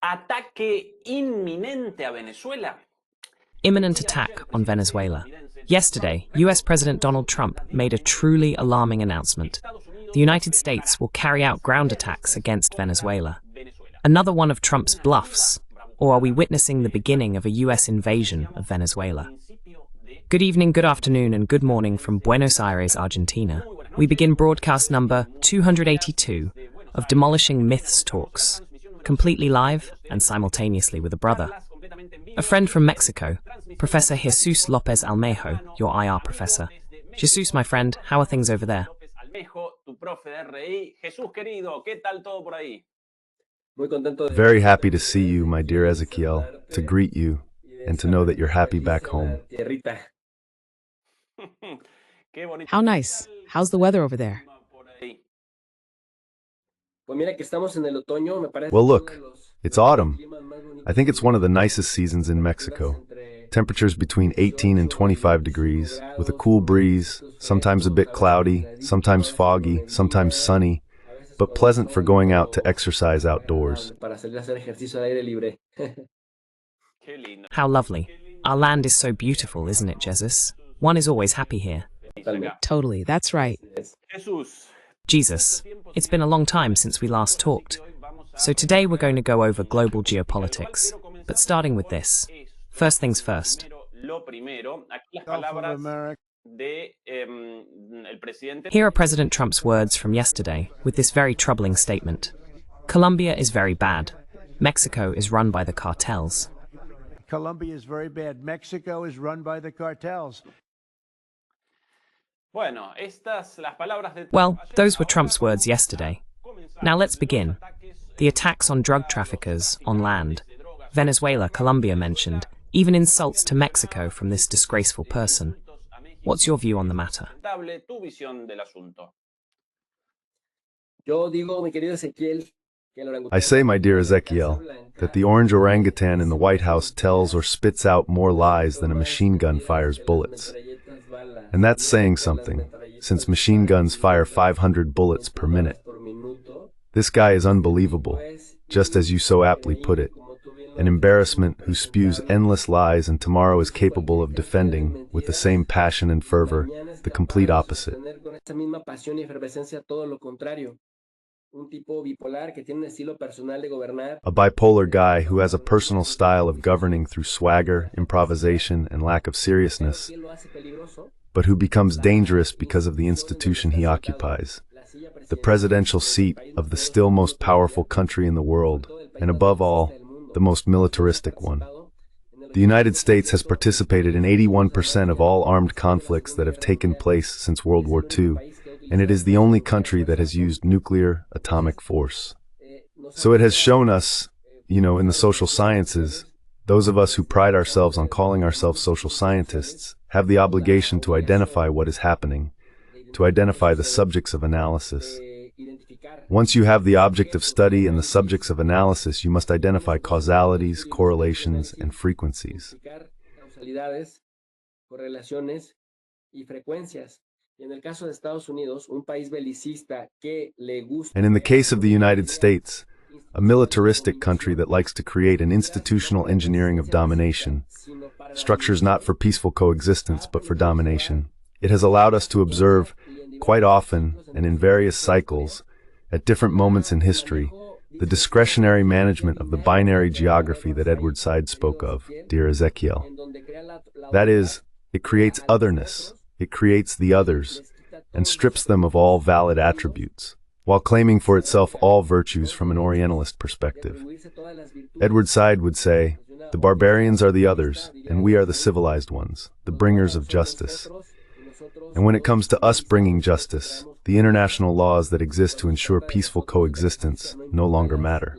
Ataque inminente a Venezuela. Imminent attack on Venezuela. Yesterday, US President Donald Trump made a truly alarming announcement. The United States will carry out ground attacks against Venezuela. Another one of Trump's bluffs, or are we witnessing the beginning of a US invasion of Venezuela? Good evening, good afternoon, and good morning from Buenos Aires, Argentina. We begin broadcast number 282 of Demolishing Myths Talks, completely live and simultaneously with a brother. A friend from Mexico, Professor Jesús López Almejo, your IR professor. Jesús, my friend, how are things over there? Very happy to see you, my dear Ezekiel, to greet you, and to know that you're happy back home. How nice. How's the weather over there? Well, look, it's autumn. I think it's one of the nicest seasons in Mexico. Temperatures between 18 and 25 degrees, with a cool breeze, sometimes a bit cloudy, sometimes foggy, sometimes sunny, but pleasant for going out to exercise outdoors. How lovely. Our land is so beautiful, isn't it, Jesus? One is always happy here. Totally, that's right. Jesus, it's been a long time since we last talked. So today we're going to go over global geopolitics. But starting with this, first things first. Here are President Trump's words from yesterday with this very troubling statement. Colombia is very bad. Mexico is run by the cartels. Colombia is very bad. Mexico is run by the cartels. Well, those were Trump's words yesterday. Now let's begin. The attacks on drug traffickers on land, Venezuela, Colombia mentioned, even insults to Mexico from this disgraceful person. What's your view on the matter? I say, my dear Ezekiel, that the orange orangutan in the White House tells or spits out more lies than a machine gun fires bullets. And that's saying something, since machine guns fire 500 bullets per minute. This guy is unbelievable, just as you so aptly put it. An embarrassment who spews endless lies and tomorrow is capable of defending, with the same passion and fervor, the complete opposite. A bipolar guy who has a personal style of governing through swagger, improvisation, and lack of seriousness, but who becomes dangerous because of the institution he occupies, the presidential seat of the still most powerful country in the world, and above all, the most militaristic one. The United States has participated in 81% of all armed conflicts that have taken place since World War II, and it is the only country that has used nuclear atomic force. So it has shown us, in the social sciences, those of us who pride ourselves on calling ourselves social scientists have the obligation to identify what is happening, to identify the subjects of analysis. Once you have the object of study and the subjects of analysis, you must identify causalities, correlations, and frequencies. And in the case of the United States, a militaristic country that likes to create an institutional engineering of domination, structures not for peaceful coexistence but for domination, it has allowed us to observe, quite often and in various cycles, at different moments in history, the discretionary management of the binary geography that Edward Said spoke of, dear Ezekiel. That is, it creates otherness, it creates the others, and strips them of all valid attributes, while claiming for itself all virtues from an Orientalist perspective. Edward Said would say, the barbarians are the others, and we are the civilized ones, the bringers of justice. And when it comes to us bringing justice, the international laws that exist to ensure peaceful coexistence no longer matter.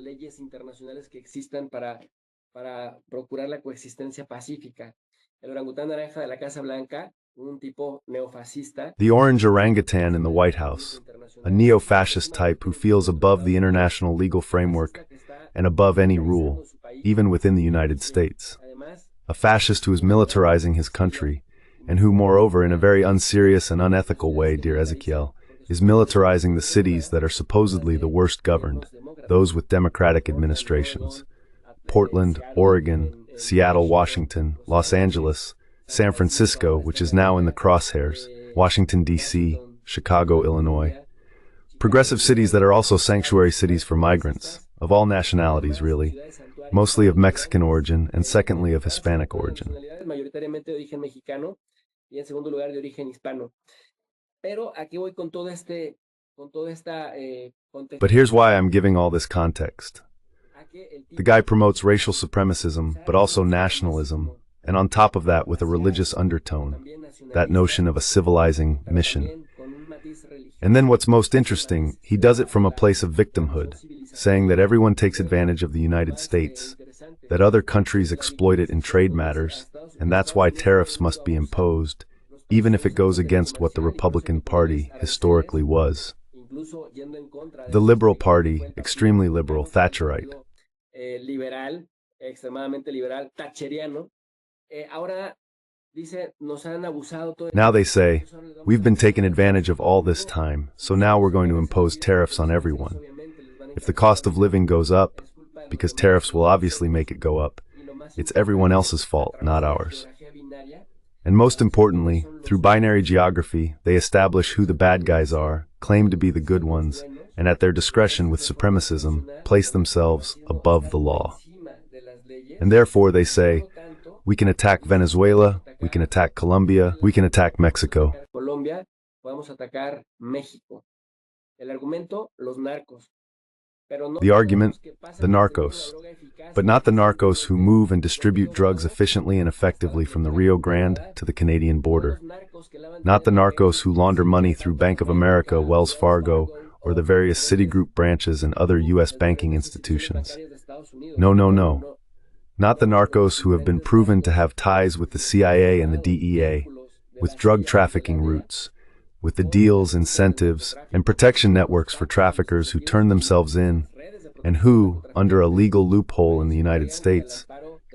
The orange orangutan in the White House, a neo-fascist type who feels above the international legal framework and above any rule, even within the United States. A fascist who is militarizing his country, and who, moreover, in a very unserious and unethical way, dear Ezekiel, is militarizing the cities that are supposedly the worst governed, those with democratic administrations. Portland, Oregon, Seattle, Washington, Los Angeles, San Francisco, which is now in the crosshairs, Washington, D.C., Chicago, Illinois. Progressive cities that are also sanctuary cities for migrants, of all nationalities really, mostly of Mexican origin and secondly of Hispanic origin. But here's why I'm giving all this context. The guy promotes racial supremacism, but also nationalism, and on top of that with a religious undertone, that notion of a civilizing mission. And then what's most interesting, he does it from a place of victimhood, saying that everyone takes advantage of the United States, that other countries exploit it in trade matters, and that's why tariffs must be imposed, even if it goes against what the Republican Party historically was. The Liberal Party, extremely liberal, Thatcherite. Now they say, we've been taken advantage of all this time, so now we're going to impose tariffs on everyone. If the cost of living goes up, because tariffs will obviously make it go up, it's everyone else's fault, not ours. And most importantly, through binary geography, they establish who the bad guys are, claim to be the good ones, and at their discretion with supremacism, place themselves above the law. And therefore they say, we can attack Venezuela, we can attack Colombia, we can attack Mexico. The argument, the narcos. But not the narcos who move and distribute drugs efficiently and effectively from the Rio Grande to the Canadian border. Not the narcos who launder money through Bank of America, Wells Fargo, or the various Citigroup branches and other U.S. banking institutions. No, no, no. Not the narcos who have been proven to have ties with the CIA and the DEA, with drug trafficking routes, with the deals, incentives, and protection networks for traffickers who turn themselves in, and who, under a legal loophole in the United States,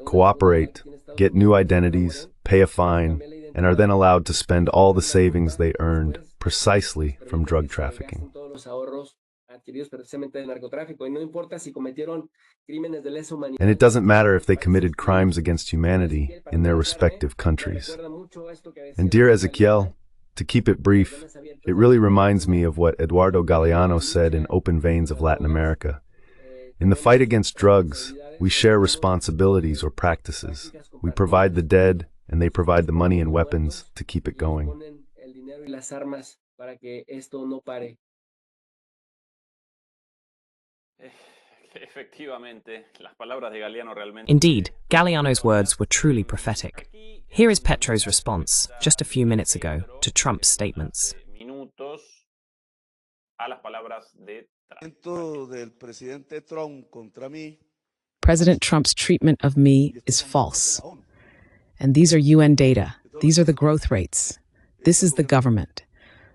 cooperate, get new identities, pay a fine, and are then allowed to spend all the savings they earned precisely from drug trafficking. And it doesn't matter if they committed crimes against humanity in their respective countries. And dear Ezequiel, to keep it brief, it really reminds me of what Eduardo Galeano said in Open Veins of Latin America. In the fight against drugs, we share responsibilities or practices. We provide the dead, and they provide the money and weapons to keep it going. Indeed, Galeano's words were truly prophetic. Here is Petro's response, just a few minutes ago, to Trump's statements. President Trump's treatment of me is false. And these are UN data. These are the growth rates. This is the government.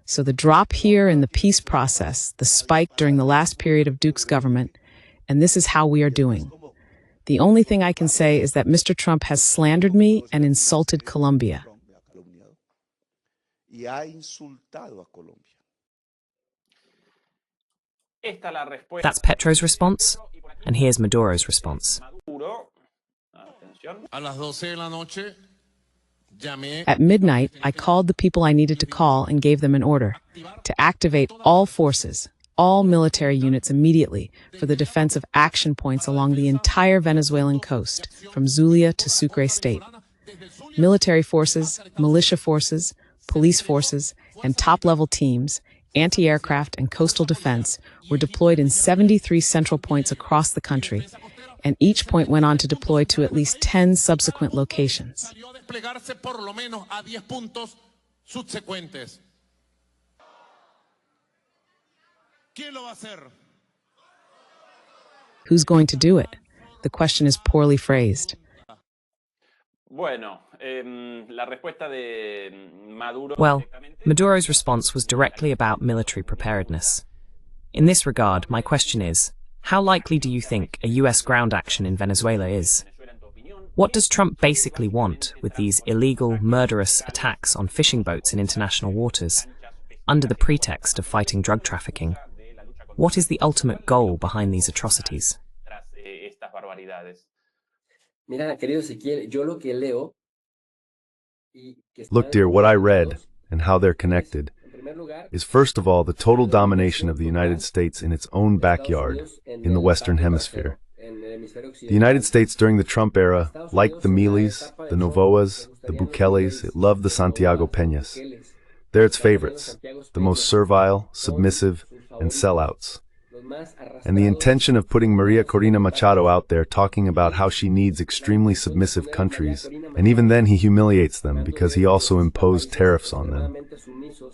So the drop here in the peace process, the spike during the last period of Duke's government, and this is how we are doing. The only thing I can say is that Mr. Trump has slandered me and insulted Colombia. That's Petro's response, and here's Maduro's response. At midnight, I called the people I needed to call and gave them an order to activate all forces, all military units immediately for the defense of action points along the entire Venezuelan coast, from Zulia to Sucre State. Military forces, militia forces, police forces, and top-level teams, anti-aircraft and coastal defense were deployed in 73 central points across the country, and each point went on to deploy to at least 10 subsequent locations. Who's going to do it? The question is poorly phrased. Well, Maduro's response was directly about military preparedness. In this regard, my question is, how likely do you think a US ground action in Venezuela is? What does Trump basically want with these illegal, murderous attacks on fishing boats in international waters, under the pretext of fighting drug trafficking? What is the ultimate goal behind these atrocities? Look, dear, what I read, and how they're connected, is first of all the total domination of the United States in its own backyard, in the Western Hemisphere. The United States during the Trump era, like the Milis, the Novoas, the Bukeles, it loved the Santiago Peñas. They're its favorites, the most servile, submissive, and sellouts. And the intention of putting Maria Corina Machado out there talking about how she needs extremely submissive countries, and even then he humiliates them because he also imposed tariffs on them.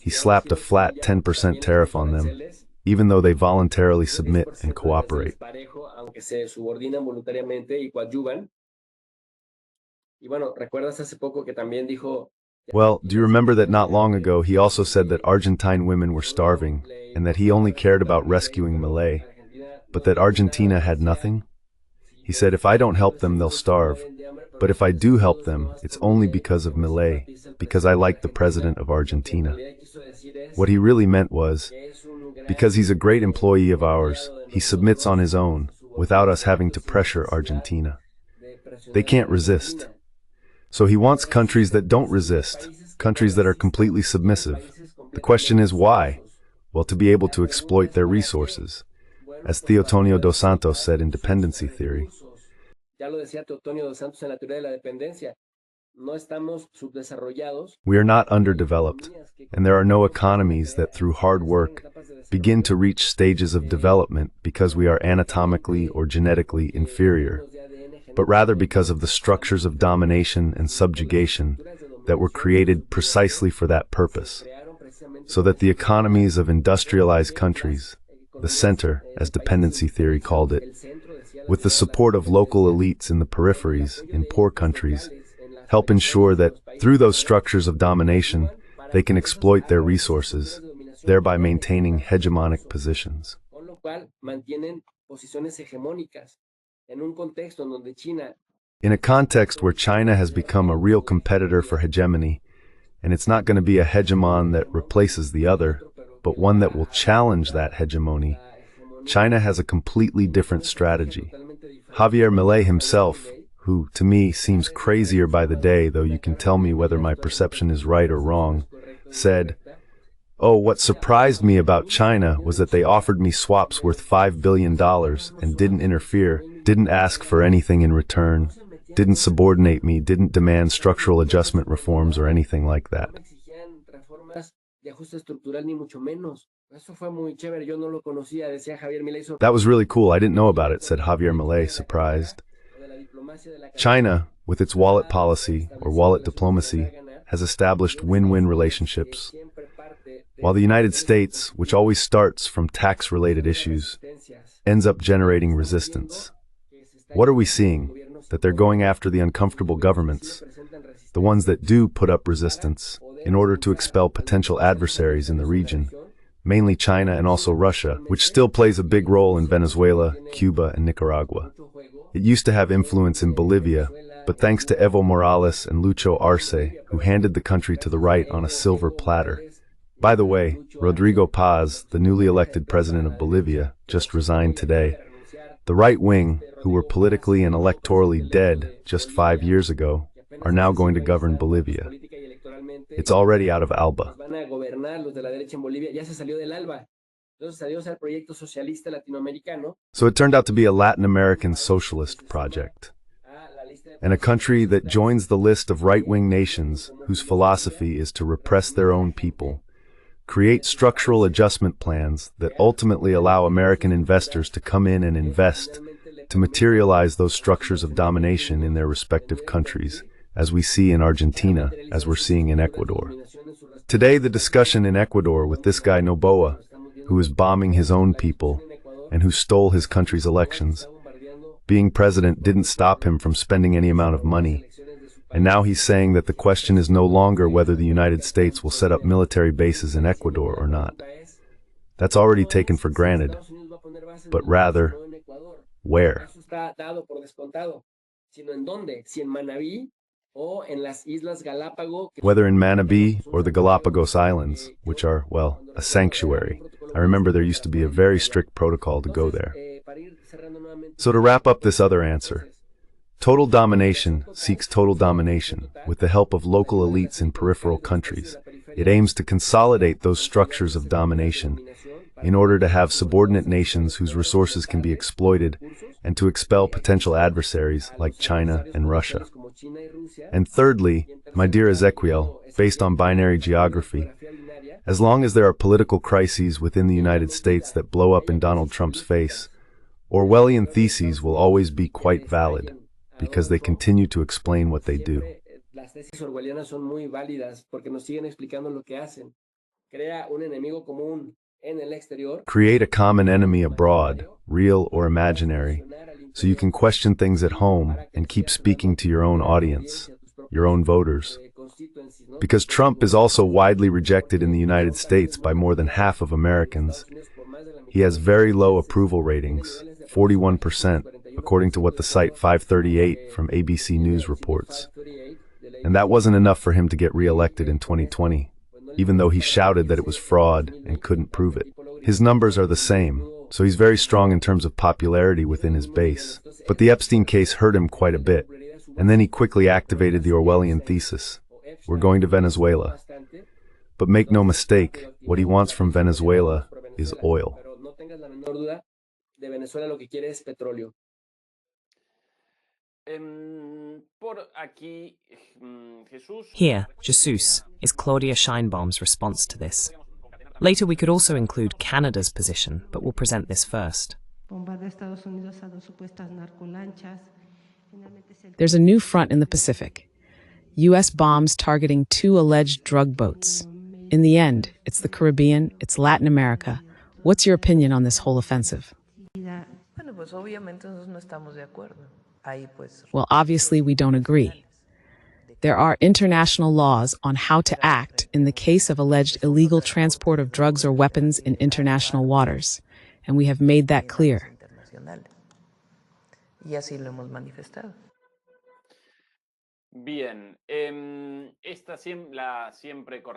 He slapped a flat 10% tariff on them, even though they voluntarily submit and cooperate. Well, do you remember that not long ago he also said that Argentine women were starving, and that he only cared about rescuing Milei, but that Argentina had nothing? He said, if I don't help them, they'll starve, but if I do help them, it's only because of Milei, because I like the president of Argentina. What he really meant was, because he's a great employee of ours, he submits on his own, without us having to pressure Argentina. They can't resist. So he wants countries that don't resist, countries that are completely submissive. The question is why? Well, to be able to exploit their resources. As Teotonio dos Santos said in Dependency Theory, we are not underdeveloped, and there are no economies that through hard work begin to reach stages of development because we are anatomically or genetically inferior, but rather because of the structures of domination and subjugation that were created precisely for that purpose, so that the economies of industrialized countries, the center, as Dependency Theory called it, with the support of local elites in the peripheries, in poor countries, help ensure that through those structures of domination, they can exploit their resources, thereby maintaining hegemonic positions. In a context where China has become a real competitor for hegemony, and it's not going to be a hegemon that replaces the other, but one that will challenge that hegemony, China has a completely different strategy. Javier Milei himself, who to me seems crazier by the day, though you can tell me whether my perception is right or wrong, said, "Oh, what surprised me about China was that they offered me swaps worth $5 billion and didn't interfere, didn't ask for anything in return, didn't subordinate me, didn't demand structural adjustment reforms or anything like that." That was really cool. I didn't know about it, said Javier Milei, surprised. China, with its wallet policy or wallet diplomacy, has established win-win relationships, while the United States, which always starts from tax-related issues, ends up generating resistance. What are we seeing? That they're going after the uncomfortable governments, the ones that do put up resistance, in order to expel potential adversaries in the region, mainly China and also Russia, which still plays a big role in Venezuela, Cuba, and Nicaragua. It used to have influence in Bolivia, but thanks to Evo Morales and Lucho Arce, who handed the country to the right on a silver platter. By the way, Rodrigo Paz, the newly elected president of Bolivia, just resigned today. The right wing, who were politically and electorally dead just 5 years ago, are now going to govern Bolivia. It's already out of Alba. So it turned out to be a Latin American socialist project, and a country that joins the list of right-wing nations whose philosophy is to repress their own people, create structural adjustment plans that ultimately allow American investors to come in and invest, to materialize those structures of domination in their respective countries, as we see in Argentina, as we're seeing in Ecuador. Today, the discussion in Ecuador with this guy Noboa, who is bombing his own people and who stole his country's elections, being president didn't stop him from spending any amount of money. And now he's saying that the question is no longer whether the United States will set up military bases in Ecuador or not. That's already taken for granted. But rather, where? Whether in Manabí or the Galapagos Islands, which are, well, a sanctuary. I remember there used to be a very strict protocol to go there. So to wrap up this other answer, Total domination seeks total domination with the help of local elites in peripheral countries. It aims to consolidate those structures of domination in order to have subordinate nations whose resources can be exploited and to expel potential adversaries like China and Russia. And thirdly, my dear Ezequiel, based on binary geography, as long as there are political crises within the United States that blow up in Donald Trump's face, Orwellian theses will always be quite valid, because they continue to explain what they do. Las tesis orwellianas son muy válidas porque nos siguen explicando lo que hacen. Crea un enemigo común en el exterior. Create a common enemy abroad, real or imaginary, so you can question things at home and keep speaking to your own audience, your own voters. Because Trump is also widely rejected in the United States by more than half of Americans. He has very low approval ratings, 41%, according to what the site 538 from ABC News reports. And that wasn't enough for him to get re-elected in 2020, even though he shouted that it was fraud and couldn't prove it. His numbers are the same, so he's very strong in terms of popularity within his base. But the Epstein case hurt him quite a bit, and then he quickly activated the Orwellian thesis. We're going to Venezuela. But make no mistake, what he wants from Venezuela is oil. Here, Jesús is Claudia Scheinbaum's response to this. Later we could also include Canada's position, but we'll present this first. There's a new front in the Pacific. U.S. bombs targeting 2 alleged drug boats. In the end, it's the Caribbean, it's Latin America. What's your opinion on this whole offensive? Well, obviously we don't agree. There are international laws on how to act in the case of alleged illegal transport of drugs or weapons in international waters, and we have made that clear.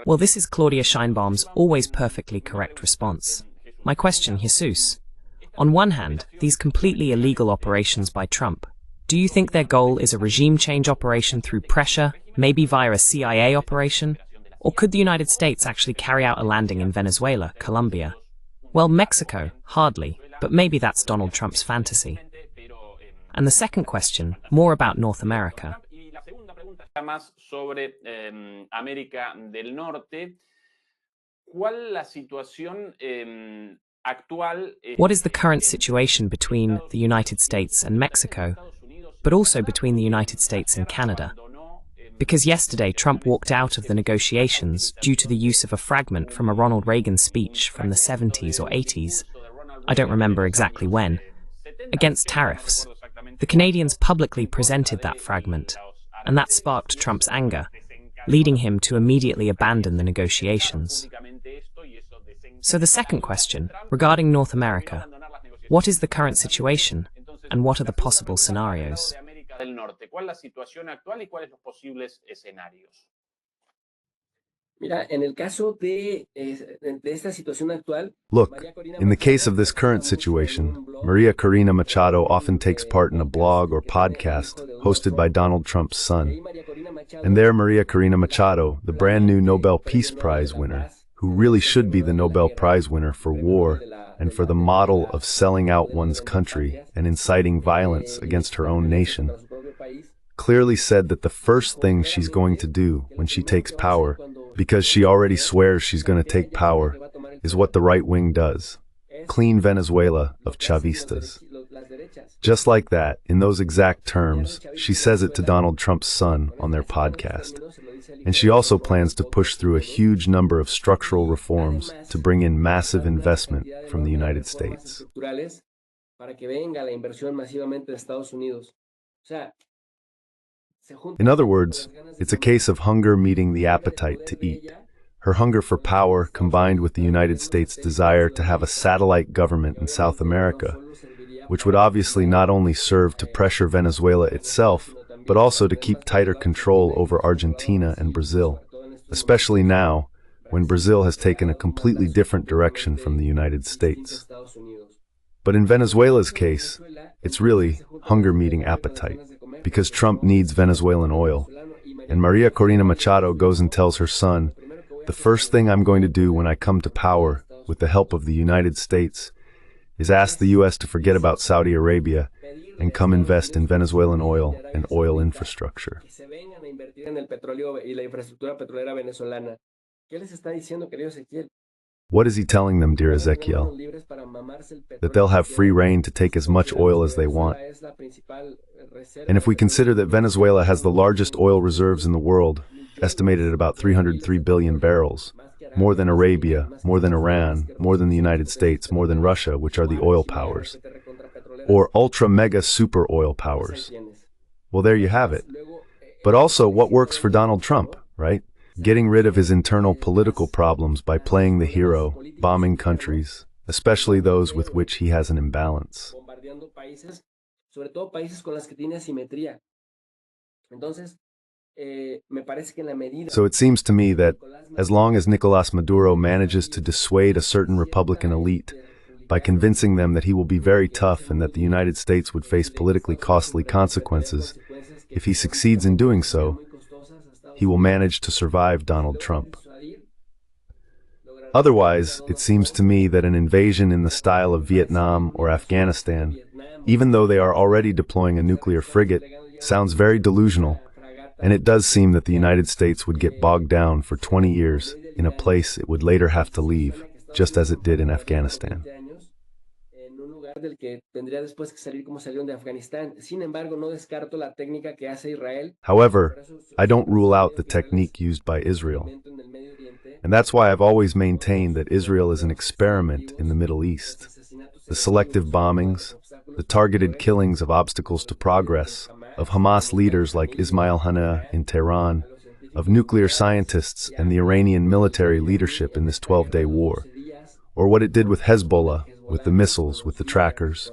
Well, this is Claudia Scheinbaum's always perfectly correct response. My question, Jesús. On one hand, these completely illegal operations by Trump, do you think their goal is a regime change operation through pressure, maybe via a CIA operation? Or could the United States actually carry out a landing in Venezuela, Colombia? Well, Mexico, hardly, but maybe that's Donald Trump's fantasy. And the second question, more about North America. What is the current situation between the United States and Mexico, but also between the United States and Canada? Because yesterday Trump walked out of the negotiations due to the use of a fragment from a Ronald Reagan speech from the 70s or 80s, I don't remember exactly when, against tariffs. The Canadians publicly presented that fragment, and that sparked Trump's anger, leading him to immediately abandon the negotiations. So the second question, regarding North America, what is the current situation, and what are the possible scenarios? Look, in the case of this current situation, Maria Corina Machado often takes part in a blog or podcast hosted by Donald Trump's son. And there Maria Corina Machado, the brand new Nobel Peace Prize winner, who really should be the Nobel Prize winner for war and for the model of selling out one's country and inciting violence against her own nation, clearly said that the first thing she's going to do when she takes power, because she already swears she's going to take power, is what the right wing does: clean Venezuela of Chavistas. Just like that, in those exact terms, she says it to Donald Trump's son on their podcast. And she also plans to push through a huge number of structural reforms to bring in massive investment from the United States. In other words, it's a case of hunger meeting the appetite to eat. Her hunger for power combined with the United States' desire to have a satellite government in South America, which would obviously not only serve to pressure Venezuela itself, but also to keep tighter control over Argentina and Brazil, especially now, when Brazil has taken a completely different direction from the United States. But in Venezuela's case, it's really hunger meeting appetite. because Trump needs Venezuelan oil. And Maria Corina Machado goes and tells her son, "The first thing I'm going to do when I come to power, with the help of the United States, is ask the U.S. to forget about Saudi Arabia and come invest in Venezuelan oil and oil infrastructure." What is he telling them, dear Ezekiel? That they'll have free reign to take as much oil as they want. And if we consider that Venezuela has the largest oil reserves in the world, estimated at about 303 billion barrels, more than Arabia, more than Iran, more than the United States, more than Russia, which are the oil powers, or ultra-mega super oil powers. Well, there you have it. But also, what works for Donald Trump, right? Getting rid of his internal political problems by playing the hero, bombing countries, especially those with which he has an imbalance. So it seems to me that as long as Nicolás Maduro manages to dissuade a certain Republican elite by convincing them that he will be very tough and that the United States would face politically costly consequences, if he succeeds in doing so, he will manage to survive Donald Trump. Otherwise, it seems to me that an invasion in the style of Vietnam or Afghanistan, even though they are already deploying a nuclear frigate, sounds very delusional, and it does seem that the United States would get bogged down for 20 years in a place it would later have to leave, just as it did in Afghanistan. However, I don't rule out the technique used by Israel. And that's why I've always maintained that Israel is an experiment in the Middle East. The selective bombings, the targeted killings of obstacles to progress, of Hamas leaders like Ismail Haniyeh in Tehran, of nuclear scientists and the Iranian military leadership in this 12-day war, or what it did with Hezbollah, with the missiles, with the trackers,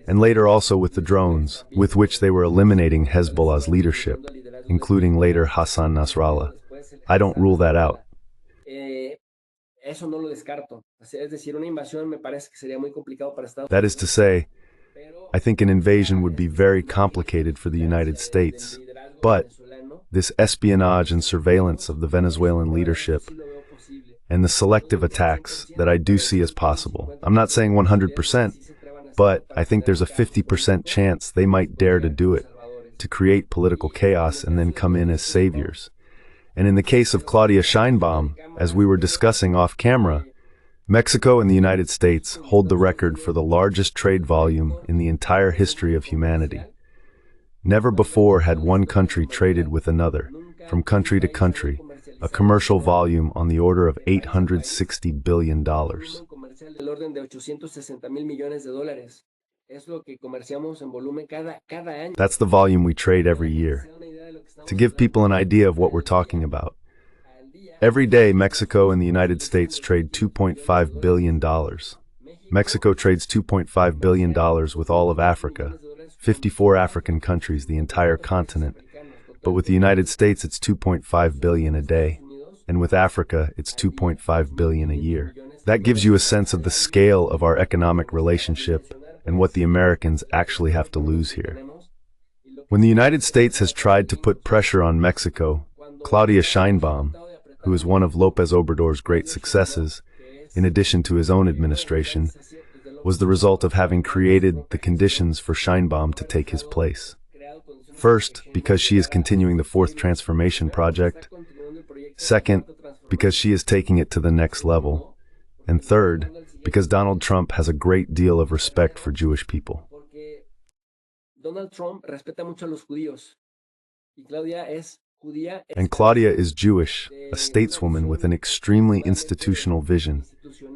and later also with the drones, with which they were eliminating Hezbollah's leadership, including later Hassan Nasrallah. I don't rule that out. That is to say, I think an invasion would be very complicated for the United States, but this espionage and surveillance of the Venezuelan leadership and the selective attacks that I do see as possible. I'm not saying 100%, but I think there's a 50% chance they might dare to do it, to create political chaos and then come in as saviors. And in the case of Claudia Sheinbaum, as we were discussing off camera, Mexico and the United States hold the record for the largest trade volume in the entire history of humanity. Never before had one country traded with another, from country to country, a commercial volume on the order of $860 billion. That's the volume we trade every year. To give people an idea of what we're talking about, every day Mexico and the United States trade $2.5 billion. Mexico trades $2.5 billion with all of Africa, 54 African countries, the entire continent. But with the United States, it's 2.5 billion a day, and with Africa, it's 2.5 billion a year. That gives you a sense of the scale of our economic relationship and what the Americans actually have to lose here. When the United States has tried to put pressure on Mexico, Claudia Sheinbaum, who is one of López Obrador's great successes, in addition to his own administration, was the result of having created the conditions for Sheinbaum to take his place. First, because she is continuing the fourth transformation project. Second, because she is taking it to the next level. And third, because Donald Trump has a great deal of respect for Jewish people. And Claudia is Jewish, a stateswoman with an extremely institutional vision.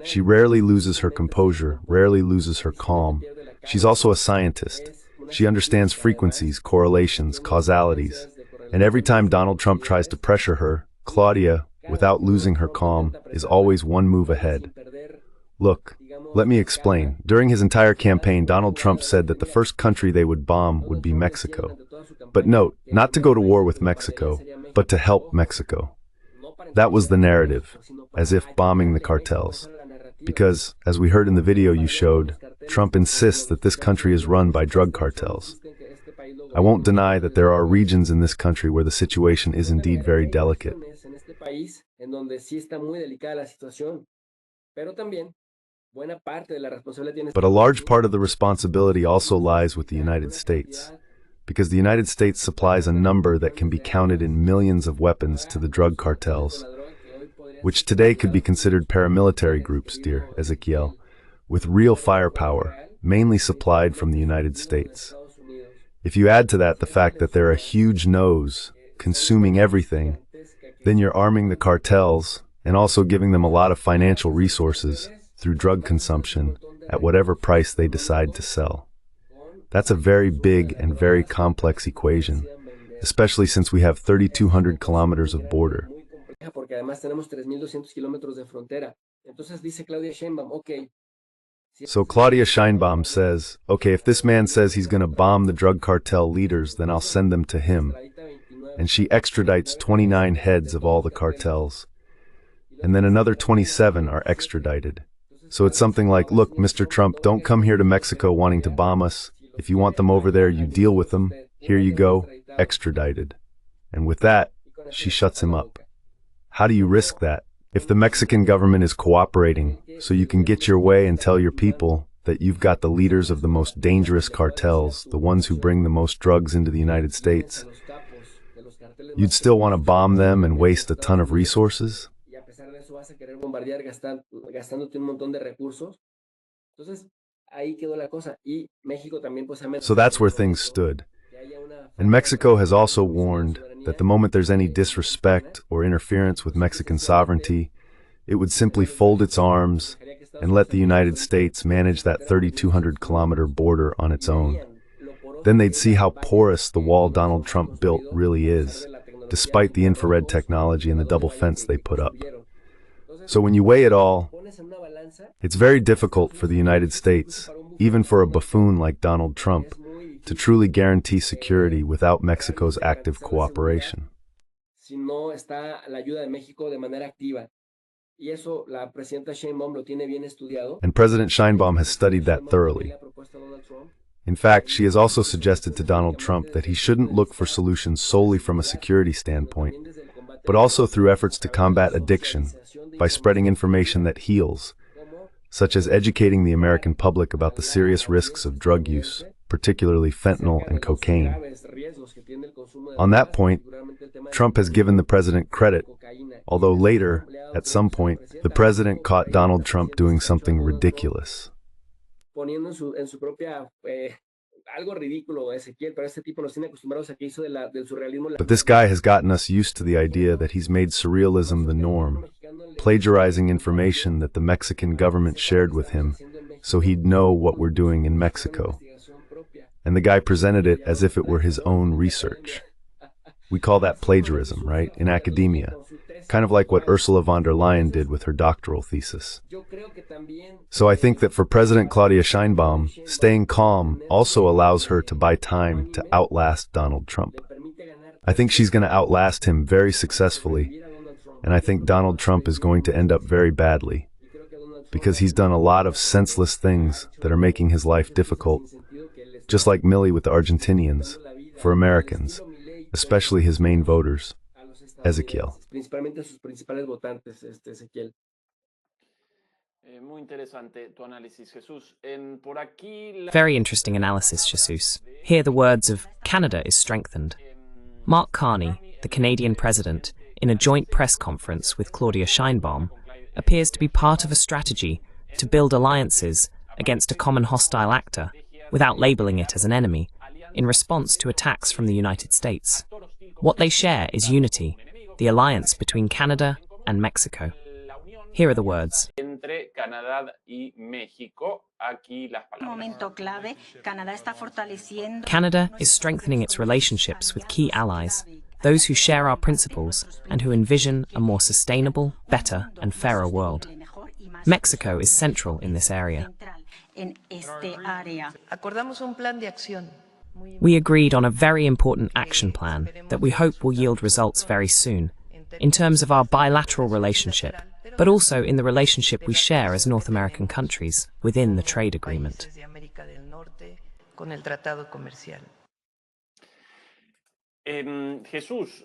She rarely loses her composure, rarely loses her calm. She's also a scientist. She understands frequencies, correlations, causalities. And every time Donald Trump tries to pressure her, Claudia, without losing her calm, is always one move ahead. Look, let me explain. During his entire campaign, Donald Trump said that the first country they would bomb would be Mexico. But note, not to go to war with Mexico, but to help Mexico. That was the narrative, as if bombing the cartels. Because, as we heard in the video you showed, Trump insists that this country is run by drug cartels. I won't deny that there are regions in this country where the situation is indeed very delicate. But a large part of the responsibility also lies with the United States, because the United States supplies a number that can be counted in millions of weapons to the drug cartels, which today could be considered paramilitary groups, dear Ezequiel, with real firepower, mainly supplied from the United States. If you add to that the fact that they're a huge nose, consuming everything, then you're arming the cartels and also giving them a lot of financial resources through drug consumption at whatever price they decide to sell. That's a very big and very complex equation, especially since we have 3,200 kilometers of border. So Claudia Sheinbaum says, okay, if this man says he's going to bomb the drug cartel leaders, then I'll send them to him. And she extradites 29 heads of all the cartels. And then another 27 are extradited. So it's something like, look, Mr. Trump, don't come here to Mexico wanting to bomb us. If you want them over there, you deal with them. Here you go, extradited. And with that, she shuts him up. How do you risk that? If the Mexican government is cooperating, so you can get your way and tell your people that you've got the leaders of the most dangerous cartels, the ones who bring the most drugs into the United States, you'd still want to bomb them and waste a ton of resources? So that's where things stood. And Mexico has also warned that the moment there's any disrespect or interference with Mexican sovereignty, it would simply fold its arms and let the United States manage that 3,200-kilometer border on its own. Then they'd see how porous the wall Donald Trump built really is, despite the infrared technology and the double fence they put up. So when you weigh it all, it's very difficult for the United States, even for a buffoon like Donald Trump, to truly guarantee security without Mexico's active cooperation. And President Sheinbaum has studied that thoroughly. In fact, she has also suggested to Donald Trump that he shouldn't look for solutions solely from a security standpoint, but also through efforts to combat addiction by spreading information that heals, such as educating the American public about the serious risks of drug use, particularly fentanyl and cocaine. On that point, Trump has given the president credit, although later, at some point, the president caught Donald Trump doing something ridiculous. But this guy has gotten us used to the idea that he's made surrealism the norm, plagiarizing information that the Mexican government shared with him so he'd know what we're doing in Mexico. And the guy presented it as if it were his own research. We call that plagiarism, right, in academia, kind of like what Ursula von der Leyen did with her doctoral thesis. So I think that for President Claudia Sheinbaum, staying calm also allows her to buy time to outlast Donald Trump. I think she's going to outlast him very successfully, and I think Donald Trump is going to end up very badly, because he's done a lot of senseless things that are making his life difficult, just like Milei with the Argentinians, for Americans, especially his main voters. Ezequiel. Very interesting analysis, Jesus. Here the words of Canada is strengthened. Mark Carney, the Canadian president, in a joint press conference with Claudia Sheinbaum, appears to be part of a strategy to build alliances against a common hostile actor without labeling it as an enemy, in response to attacks from the United States. What they share is unity, the alliance between Canada and Mexico. Here are the words. Canada is strengthening its relationships with key allies, those who share our principles and who envision a more sustainable, better, and fairer world. Mexico is central in this area. We agreed on a very important action plan that we hope will yield results very soon, in terms of our bilateral relationship, but also in the relationship we share as North American countries within the trade agreement. Jesús,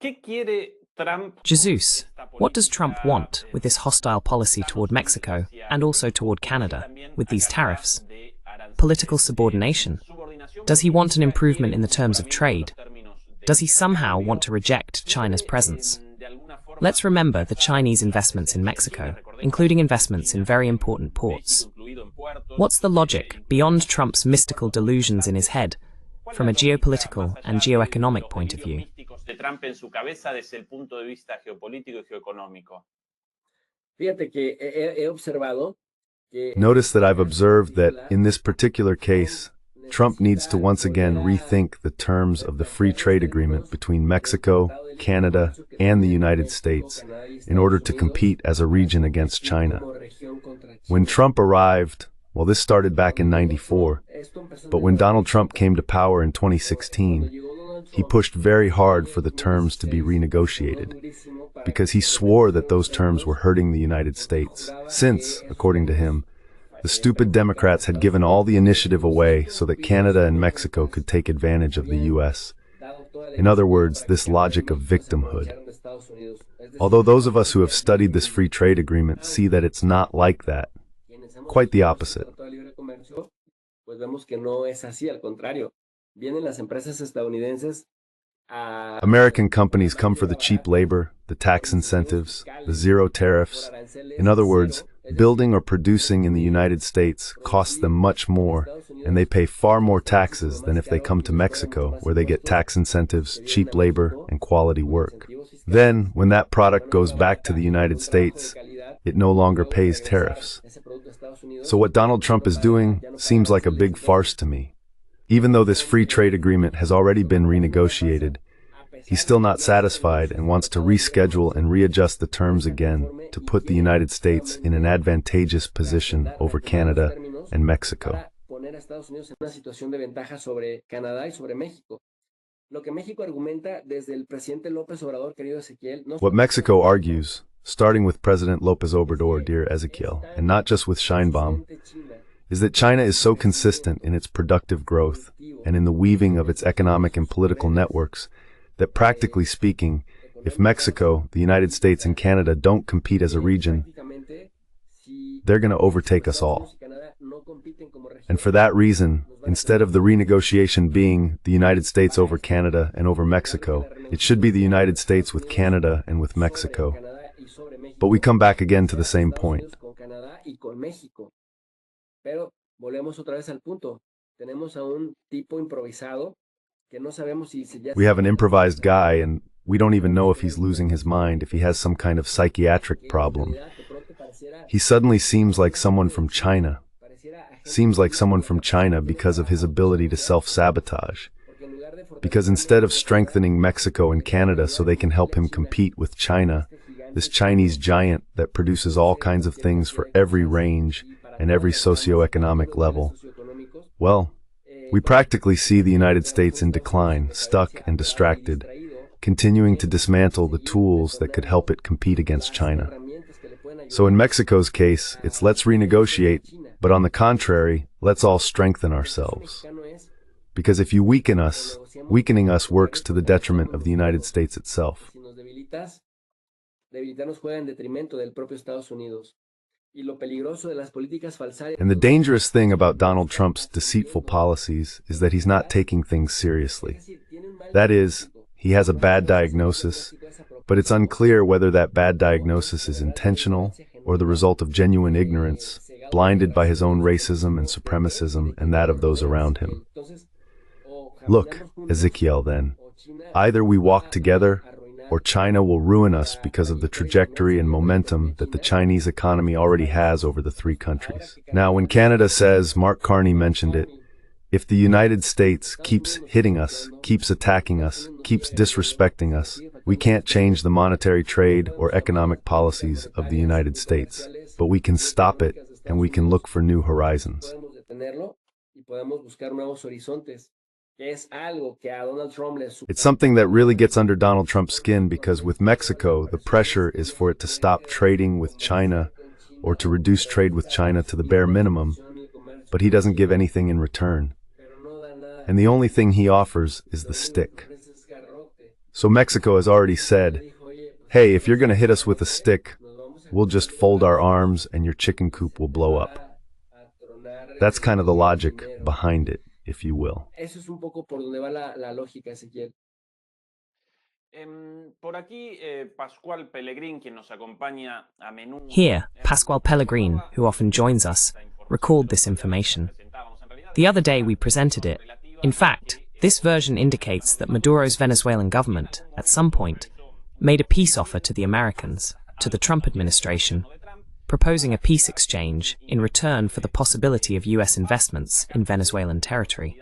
¿qué quiere Trump? Jesus, what does Trump want with this hostile policy toward Mexico and also toward Canada with these tariffs? Political subordination? Does he want an improvement in the terms of trade? Does he somehow want to reject China's presence? Let's remember the Chinese investments in Mexico, including investments in very important ports. What's the logic beyond Trump's mystical delusions in his head from a geopolitical and geoeconomic point of view? Notice that I've observed that, in this particular case, Trump needs to once again rethink the terms of the free trade agreement between Mexico, Canada, and the United States in order to compete as a region against China. When Trump arrived, well, this started back in '94, but when Donald Trump came to power in 2016, he pushed very hard for the terms to be renegotiated, because he swore that those terms were hurting the United States, since, according to him, the stupid Democrats had given all the initiative away so that Canada and Mexico could take advantage of the U.S. In other words, this logic of victimhood. Although those of us who have studied this free trade agreement see that it's not like that. Quite the opposite. American companies come for the cheap labor, the tax incentives, the zero tariffs. In other words, building or producing in the United States costs them much more, and they pay far more taxes than if they come to Mexico, where they get tax incentives, cheap labor, and quality work. Then, when that product goes back to the United States, it no longer pays tariffs. So what Donald Trump is doing seems like a big farce to me. Even though this free trade agreement has already been renegotiated, he's still not satisfied and wants to reschedule and readjust the terms again to put the United States in an advantageous position over Canada and Mexico. What Mexico argues, starting with President López Obrador, dear Ezekiel, and not just with Scheinbaum, is that China is so consistent in its productive growth and in the weaving of its economic and political networks that, practically speaking, if Mexico, the United States, and Canada don't compete as a region, they're going to overtake us all. And for that reason, instead of the renegotiation being the United States over Canada and over Mexico, it should be the United States with Canada and with Mexico. But we come back again to the same point. We have an improvised guy, and we don't even know if he's losing his mind, if he has some kind of psychiatric problem. He suddenly seems like someone from China. Seems like someone from China because of his ability to self-sabotage. Because instead of strengthening Mexico and Canada so they can help him compete with China, this Chinese giant that produces all kinds of things for every range and every socioeconomic level, well, we practically see the United States in decline, stuck and distracted, continuing to dismantle the tools that could help it compete against China. So in Mexico's case, it's let's renegotiate, but on the contrary, let's all strengthen ourselves. Because if you weaken us, weakening us works to the detriment of the United States itself. And the dangerous thing about Donald Trump's deceitful policies is that he's not taking things seriously. That is, he has a bad diagnosis, but it's unclear whether that bad diagnosis is intentional or the result of genuine ignorance, blinded by his own racism and supremacism and that of those around him. Look, Ezekiel, then, either we walk together, or China will ruin us because of the trajectory and momentum that the Chinese economy already has over the three countries. Now, when Canada says, Mark Carney mentioned it, if the United States keeps hitting us, keeps attacking us, keeps disrespecting us, we can't change the monetary trade or economic policies of the United States, but we can stop it and we can look for new horizons. It's something that really gets under Donald Trump's skin because with Mexico, the pressure is for it to stop trading with China or to reduce trade with China to the bare minimum, but he doesn't give anything in return. And the only thing he offers is the stick. So Mexico has already said, hey, if you're going to hit us with a stick, we'll just fold our arms and your chicken coop will blow up. That's kind of the logic behind it, if you will. Eso es un poco por donde va la lógica, Ezequiel. Por aquí, Pascual Pellegrin, quien nos acompaña a menudo. Here, Pascual Pellegrin, who often joins us, recalled this information. The other day we presented it. In fact, this version indicates that Maduro's Venezuelan government, at some point, made a peace offer to the Americans, to the Trump administration, proposing a peace exchange in return for the possibility of U.S. investments in Venezuelan territory.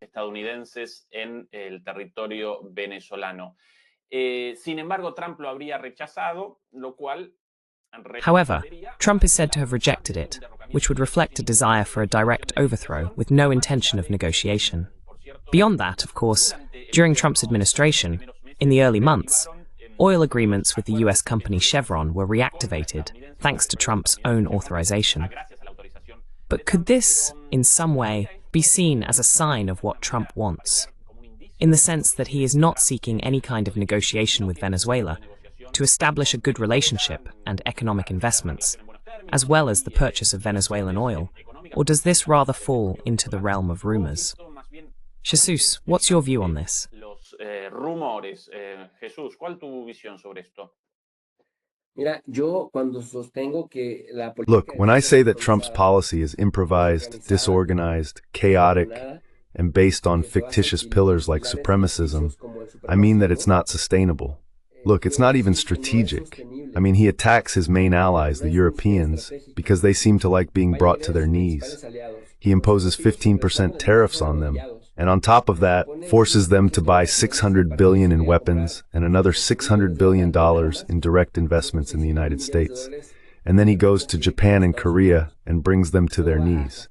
Estadounidenses en el territorio venezolano. Sin embargo, Trump lo habría rechazado, lo cual. However, Trump is said to have rejected it, which would reflect a desire for a direct overthrow with no intention of negotiation. Beyond that, of course, during Trump's administration, in the early months, oil agreements with the US company Chevron were reactivated, thanks to Trump's own authorization. But could this, in some way, be seen as a sign of what Trump wants? In the sense that he is not seeking any kind of negotiation with Venezuela to establish a good relationship and economic investments, as well as the purchase of Venezuelan oil, or does this rather fall into the realm of rumors? Jesús, what's your view on this? Los rumores. Jesús, ¿cuál tu visión sobre esto? Mira, yo cuando sostengo que la política. Look, when I say that Trump's policy is improvised, disorganized, chaotic, and based on fictitious pillars like supremacism, I mean that it's not sustainable. Look, it's not even strategic. I mean, he attacks his main allies, the Europeans, because they seem to like being brought to their knees. He imposes 15% tariffs on them, and on top of that, forces them to buy $600 billion in weapons and another $600 billion in direct investments in the United States. And then he goes to Japan and Korea and brings them to their knees.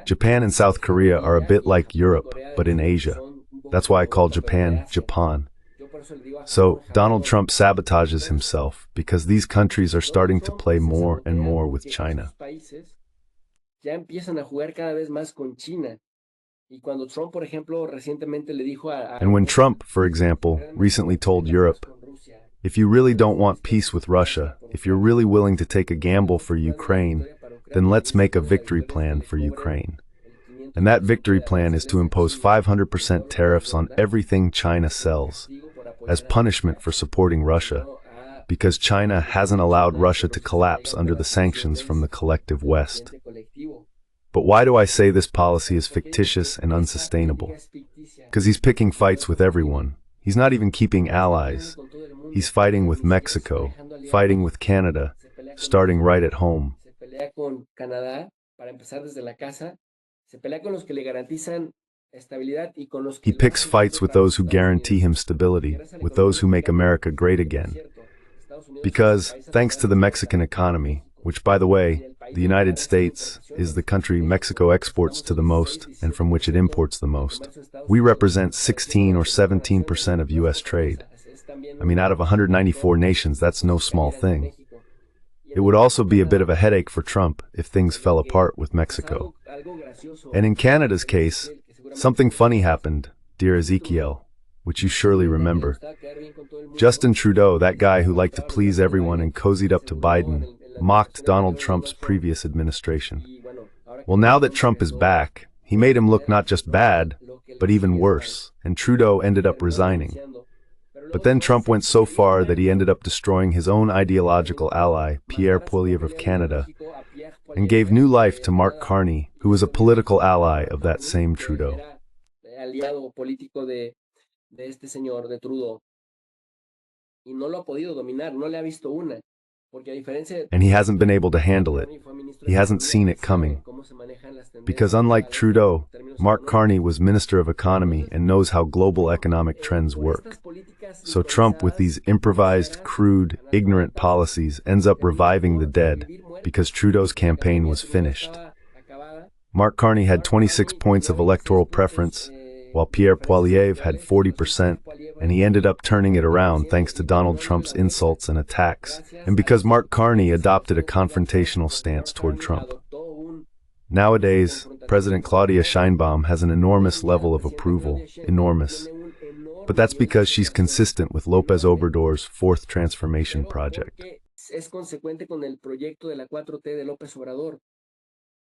Japan and South Korea are a bit like Europe, but in Asia. That's why I call Japan, Japan. So Donald Trump sabotages himself because these countries are starting to play more and more with China. Ya empiezan a jugar cada vez más con China. Y cuando Trump, por ejemplo, recientemente le dijo And when Trump, for example, recently told Europe, if you really don't want peace with Russia, if you're really willing to take a gamble for Ukraine, then let's make a victory plan for Ukraine. And that victory plan is to impose 500% tariffs on everything China sells, as punishment for supporting Russia, because China hasn't allowed Russia to collapse under the sanctions from the collective West. But why do I say this policy is fictitious and unsustainable? Because he's picking fights with everyone. He's not even keeping allies. He's fighting with Mexico, fighting with Canada, starting right at home. He picks fights with those who guarantee him stability, with those who make America great again. Because, thanks to the Mexican economy, which, by the way, the United States is the country Mexico exports to the most and from which it imports the most, we represent 16 or 17% of U.S. trade. I mean, out of 194 nations, that's no small thing. It would also be a bit of a headache for Trump if things fell apart with Mexico. And in Canada's case, something funny happened, dear Ezekiel, which you surely remember. Justin Trudeau, that guy who liked to please everyone and cozied up to Biden, mocked Donald Trump's previous administration. Well, now that Trump is back, he made him look not just bad, but even worse, and Trudeau ended up resigning. But then Trump went so far that he ended up destroying his own ideological ally, Pierre Poilievre of Canada, and gave new life to Mark Carney, who was a political ally of that same Trudeau. And he hasn't been able to handle it. He hasn't seen it coming. Because unlike Trudeau, Mark Carney was Minister of Economy and knows how global economic trends work. So Trump, with these improvised, crude, ignorant policies, ends up reviving the dead because Trudeau's campaign was finished. Mark Carney had 26 points of electoral preference, while Pierre Poilievre had 40%, and he ended up turning it around thanks to Donald Trump's insults and attacks, and because Mark Carney adopted a confrontational stance toward Trump. Nowadays, President Claudia Sheinbaum has an enormous level of approval, enormous. But that's because she's consistent with López Obrador's fourth transformation project. Es consecuente con el proyecto de la 4T de López Obrador.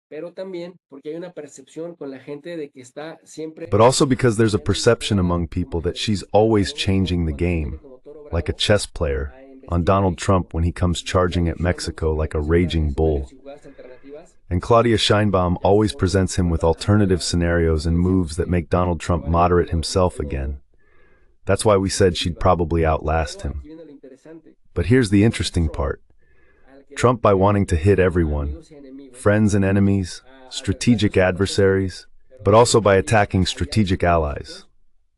Pero también porque hay una percepción con la gente de que está siempre. But also because there's a perception among people that she's always changing the game, like a chess player, on Donald Trump when he comes charging at Mexico like a raging bull. And Claudia Sheinbaum always presents him with alternative scenarios and moves that make Donald Trump moderate himself again. That's why we said she'd probably outlast him. But here's the interesting part. Trump, by wanting to hit everyone, friends and enemies, strategic adversaries, but also by attacking strategic allies,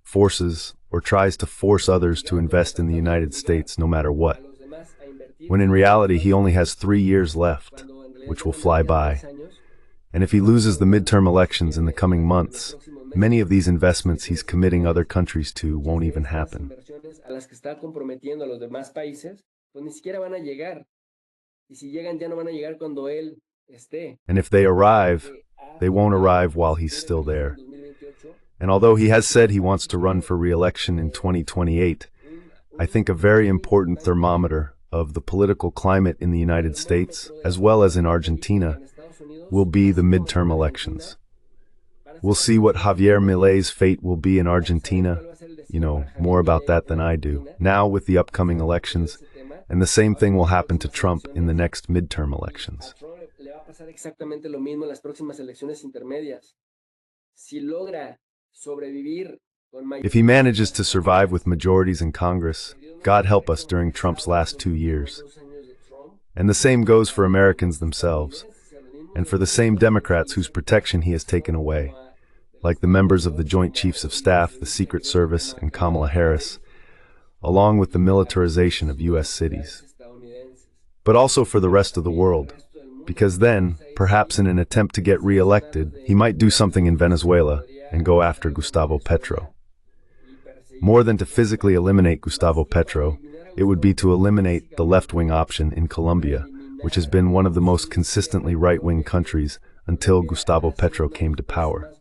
forces, or tries to force others to invest in the United States no matter what, when in reality he only has 3 years left, which will fly by. And if he loses the midterm elections in the coming months, many of these investments he's committing other countries to won't even happen. And if they arrive, they won't arrive while he's still there. And although he has said he wants to run for re-election in 2028, I think a very important thermometer of the political climate in the United States, as well as in Argentina, will be the midterm elections. We'll see what Javier Milei's fate will be in Argentina. You know more about that than I do. Now with the upcoming elections, and the same thing will happen to Trump in the next midterm elections. If he manages to survive with majorities in Congress, God help us during Trump's last 2 years. And the same goes for Americans themselves, and for the same Democrats whose protection he has taken away, like the members of the Joint Chiefs of Staff, the Secret Service, and Kamala Harris, along with the militarization of U.S. cities. But also for the rest of the world, because then, perhaps in an attempt to get re-elected, he might do something in Venezuela and go after Gustavo Petro. More than to physically eliminate Gustavo Petro, it would be to eliminate the left-wing option in Colombia, which has been one of the most consistently right-wing countries until Gustavo Petro came to power.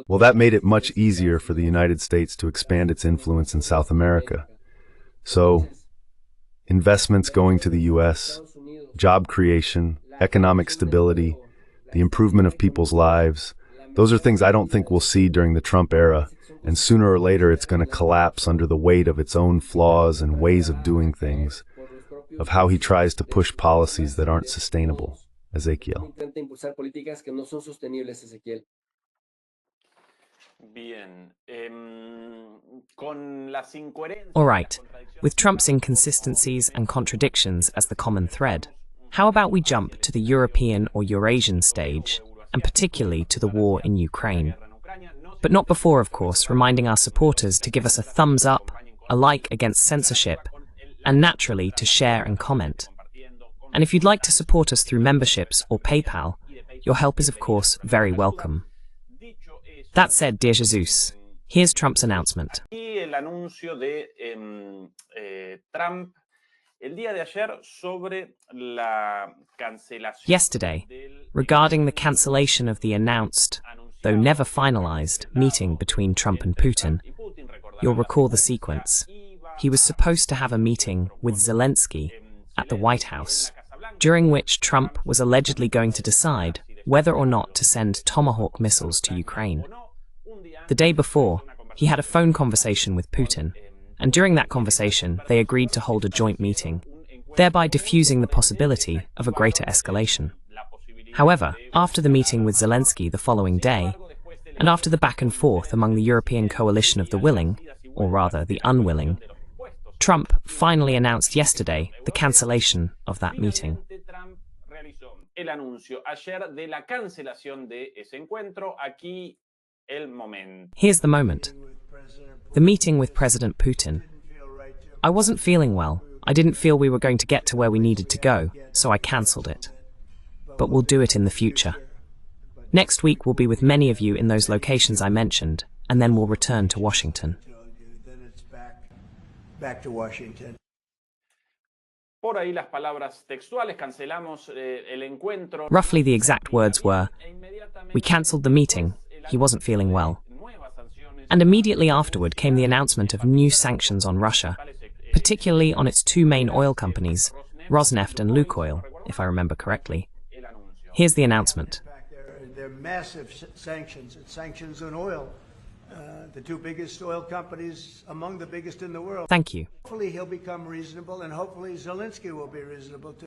Well, that made it much easier for the United States to expand its influence in South America. So, investments going to the U.S., job creation, economic stability, the improvement of people's lives, those are things I don't think we'll see during the Trump era, and sooner or later it's going to collapse under the weight of its own flaws and ways of doing things, of how he tries to push policies that aren't sustainable. Ezequiel. All right, with Trump's inconsistencies and contradictions as the common thread, how about we jump to the European or Eurasian stage, and particularly to the war in Ukraine? But not before, of course, reminding our supporters to give us a thumbs up, a like against censorship, and naturally to share and comment. And if you'd like to support us through memberships or PayPal, your help is of course very welcome. That said, dear Jesús, here's Trump's announcement. Yesterday, regarding the cancellation of the announced, though never finalized, meeting between Trump and Putin, you'll recall the sequence. He was supposed to have a meeting with Zelensky at the White House, during which Trump was allegedly going to decide whether or not to send Tomahawk missiles to Ukraine. The day before, he had a phone conversation with Putin, and during that conversation, they agreed to hold a joint meeting, thereby diffusing the possibility of a greater escalation. However, after the meeting with Zelensky the following day, and after the back and forth among the European coalition of the willing, or rather the unwilling, Trump finally announced yesterday the cancellation of that meeting. Here's the moment. The meeting with President Putin. I wasn't feeling well. I didn't feel we were going to get to where we needed to go, so I cancelled it. But we'll do it in the future. Next week we'll be with many of you in those locations I mentioned, and then we'll return to Washington. Back to Washington. Por ahí las palabras textuales, cancelamos el encuentro. Roughly the exact words were, "We cancelled the meeting. He wasn't feeling well." And immediately afterward came the announcement of new sanctions on Russia, particularly on its two main oil companies, Rosneft and Lukoil, if I remember correctly. Here's the announcement. They're massive sanctions. It's sanctions on oil. The two biggest oil companies, among the biggest in the world. Thank you. Hopefully he'll become reasonable, and hopefully Zelensky will be reasonable too.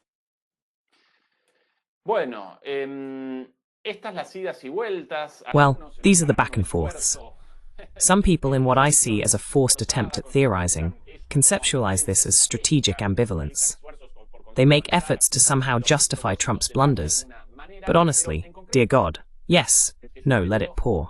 Bueno, estas las idas y vueltas. Well, these are the back and forths. Some people in what I see as a forced attempt at theorizing conceptualize this as strategic ambivalence. They make efforts to somehow justify Trump's blunders. But honestly, dear God, yes, no, let it pour.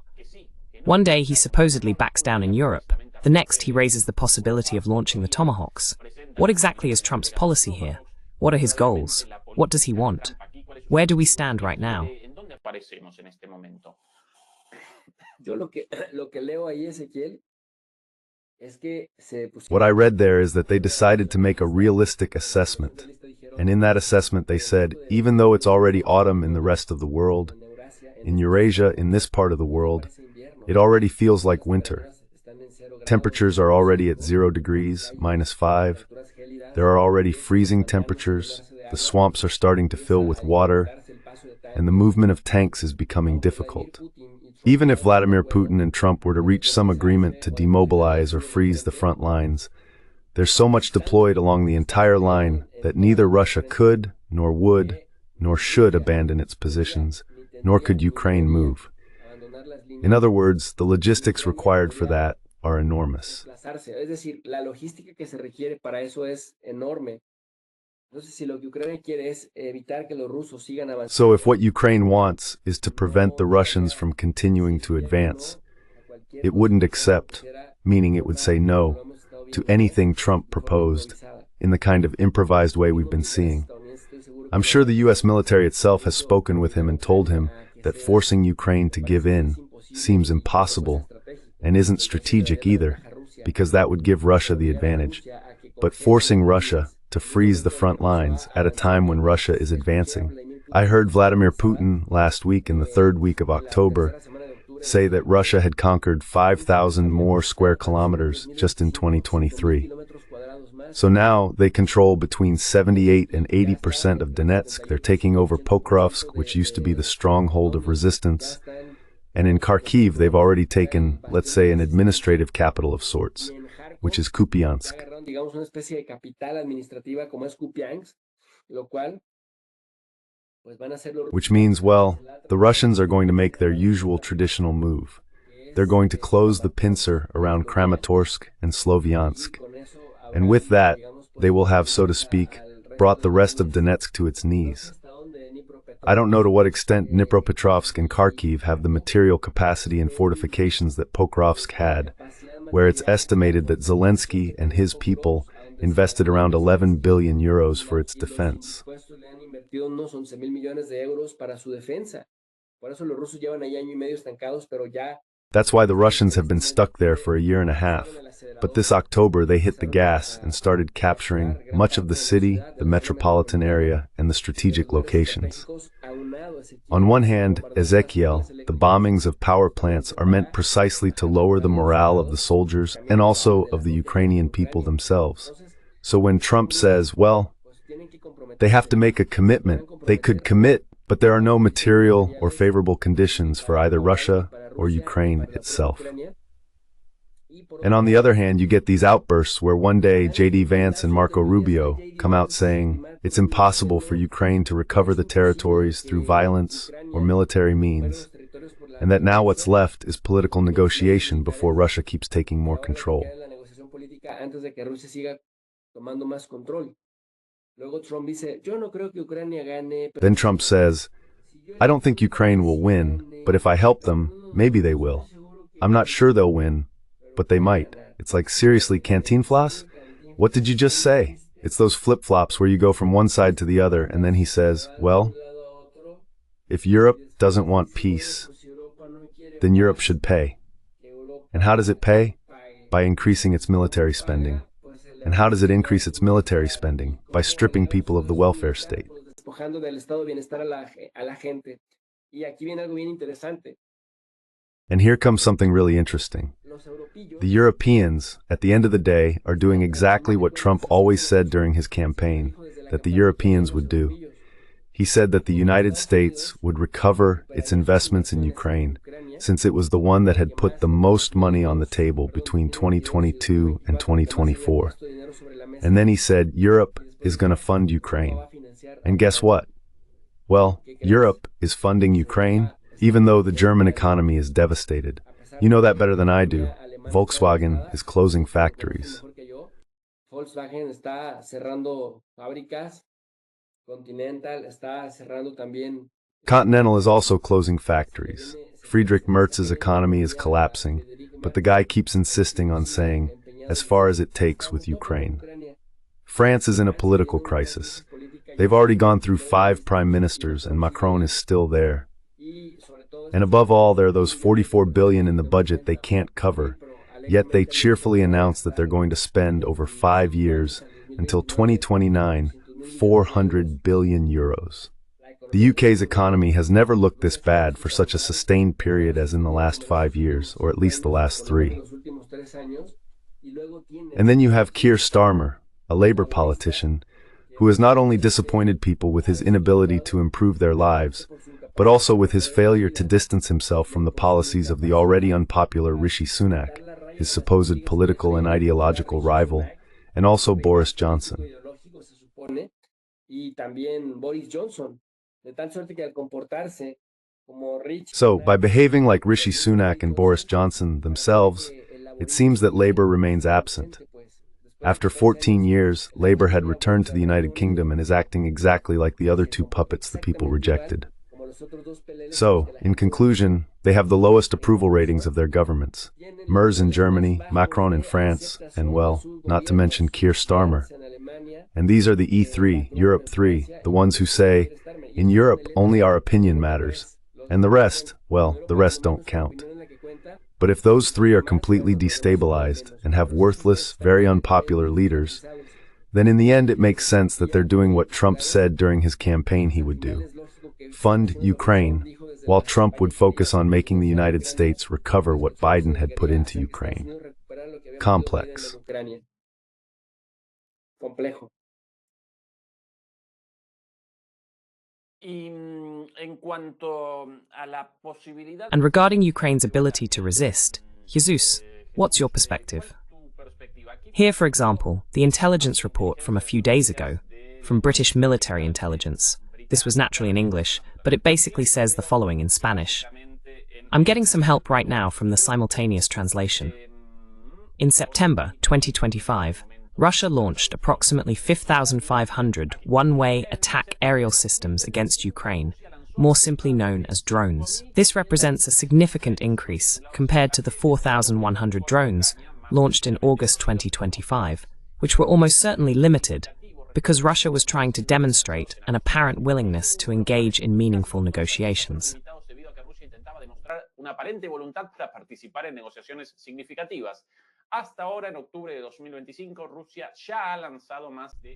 One day he supposedly backs down in Europe. The next he raises the possibility of launching the Tomahawks. What exactly is Trump's policy here? What are his goals? What does he want? Where do we stand right now? What I read there is that they decided to make a realistic assessment. And in that assessment they said, even though it's already autumn in the rest of the world, in Eurasia, in this part of the world, it already feels like winter. Temperatures are already at 0 degrees, -5. There are already freezing temperatures, the swamps are starting to fill with water, and the movement of tanks is becoming difficult. Even if Vladimir Putin and Trump were to reach some agreement to demobilize or freeze the front lines, there's so much deployed along the entire line that neither Russia could, nor would, nor should abandon its positions, nor could Ukraine move. In other words, the logistics required for that are enormous. So if what Ukraine wants is to prevent the Russians from continuing to advance, it wouldn't accept, meaning it would say no, to anything Trump proposed in the kind of improvised way we've been seeing. I'm sure the US military itself has spoken with him and told him that forcing Ukraine to give in seems impossible and isn't strategic either, because that would give Russia the advantage. But forcing Russia to freeze the front lines at a time when Russia is advancing. I heard Vladimir Putin last week in the third week of October say that Russia had conquered 5,000 more square kilometers just in 2023. So now they control between 78 and 80% of Donetsk. They're taking over Pokrovsk, which used to be the stronghold of resistance. And in Kharkiv, they've already taken, let's say, an administrative capital of sorts, which is Kupiansk. Which means, well, the Russians are going to make their usual traditional move. They're going to close the pincer around Kramatorsk and Sloviansk. And with that, they will have, so to speak, brought the rest of Donetsk to its knees. I don't know to what extent Dnipropetrovsk and Kharkiv have the material capacity and fortifications that Pokrovsk had, where it's estimated that Zelensky and his people invested around 11 billion euros for its defense. That's why the Russians have been stuck there for a year and a half. But this October they hit the gas and started capturing much of the city, the metropolitan area, and the strategic locations. On one hand, Ezekiel, the bombings of power plants are meant precisely to lower the morale of the soldiers and also of the Ukrainian people themselves. So when Trump says, well, they have to make a commitment, they could commit, but there are no material or favorable conditions for either Russia or Ukraine itself. And on the other hand, you get these outbursts where one day J.D. Vance and Marco Rubio come out saying it's impossible for Ukraine to recover the territories through violence or military means, and that now what's left is political negotiation before Russia keeps taking more control. Then Trump says, I don't think Ukraine will win, but if I help them, maybe they will. I'm not sure they'll win, but they might. It's like, seriously, Cantinflas? What did you just say? It's those flip-flops where you go from one side to the other, and then he says, well, if Europe doesn't want peace, then Europe should pay. And how does it pay? By increasing its military spending. And how does it increase its military spending? By stripping people of the welfare state. Despojando del estado de bienestar a la gente. Y aquí viene algo bien interesante. And here comes something really interesting. The Europeans, at the end of the day, are doing exactly what Trump always said during his campaign that the Europeans would do. He said that the United States would recover its investments in Ukraine, since it was the one that had put the most money on the table between 2022 and 2024. And then he said Europe is going to fund Ukraine. And guess what? Well, Europe is funding Ukraine, even though the German economy is devastated. You know that better than I do. Volkswagen is closing factories. Volkswagen está cerrando fábricas. Continental está cerrando también. Continental is also closing factories. Friedrich Merz's economy is collapsing, but the guy keeps insisting on saying, as far as it takes with Ukraine. France is in a political crisis. They've already gone through 5 prime ministers, and Macron is still there. And above all, there are those 44 billion in the budget they can't cover, yet they cheerfully announce that they're going to spend over 5 years, until 2029, 400 billion euros. The UK's economy has never looked this bad for such a sustained period as in the last 5 years, or at least the last 3. And then you have Keir Starmer, a Labour politician, who has not only disappointed people with his inability to improve their lives, but also with his failure to distance himself from the policies of the already unpopular Rishi Sunak, his supposed political and ideological rival, and also Boris Johnson. So, by behaving like Rishi Sunak and Boris Johnson themselves, it seems that Labour remains absent. After 14 years, Labour had returned to the United Kingdom and is acting exactly like the other 2 puppets the people rejected. So, in conclusion, they have the lowest approval ratings of their governments. Merz in Germany, Macron in France, and well, not to mention Keir Starmer. And these are the E3, Europe 3, the ones who say, in Europe only our opinion matters, and the rest, well, the rest don't count. But if those 3 are completely destabilized and have worthless, very unpopular leaders, then in the end it makes sense that they're doing what Trump said during his campaign he would do. Fund Ukraine, while Trump would focus on making the United States recover what Biden had put into Ukraine. Complex. And regarding Ukraine's ability to resist, Jesús, what's your perspective? Here, for example, the intelligence report from a few days ago, from British military intelligence. This was naturally in English, but it basically says the following in Spanish. I'm getting some help right now from the simultaneous translation. In September 2025, Russia launched approximately 5,500 one-way attack aerial systems against Ukraine, more simply known as drones. This represents a significant increase compared to the 4,100 drones launched in August 2025, which were almost certainly limited because Russia was trying to demonstrate an apparent willingness to engage in meaningful negotiations.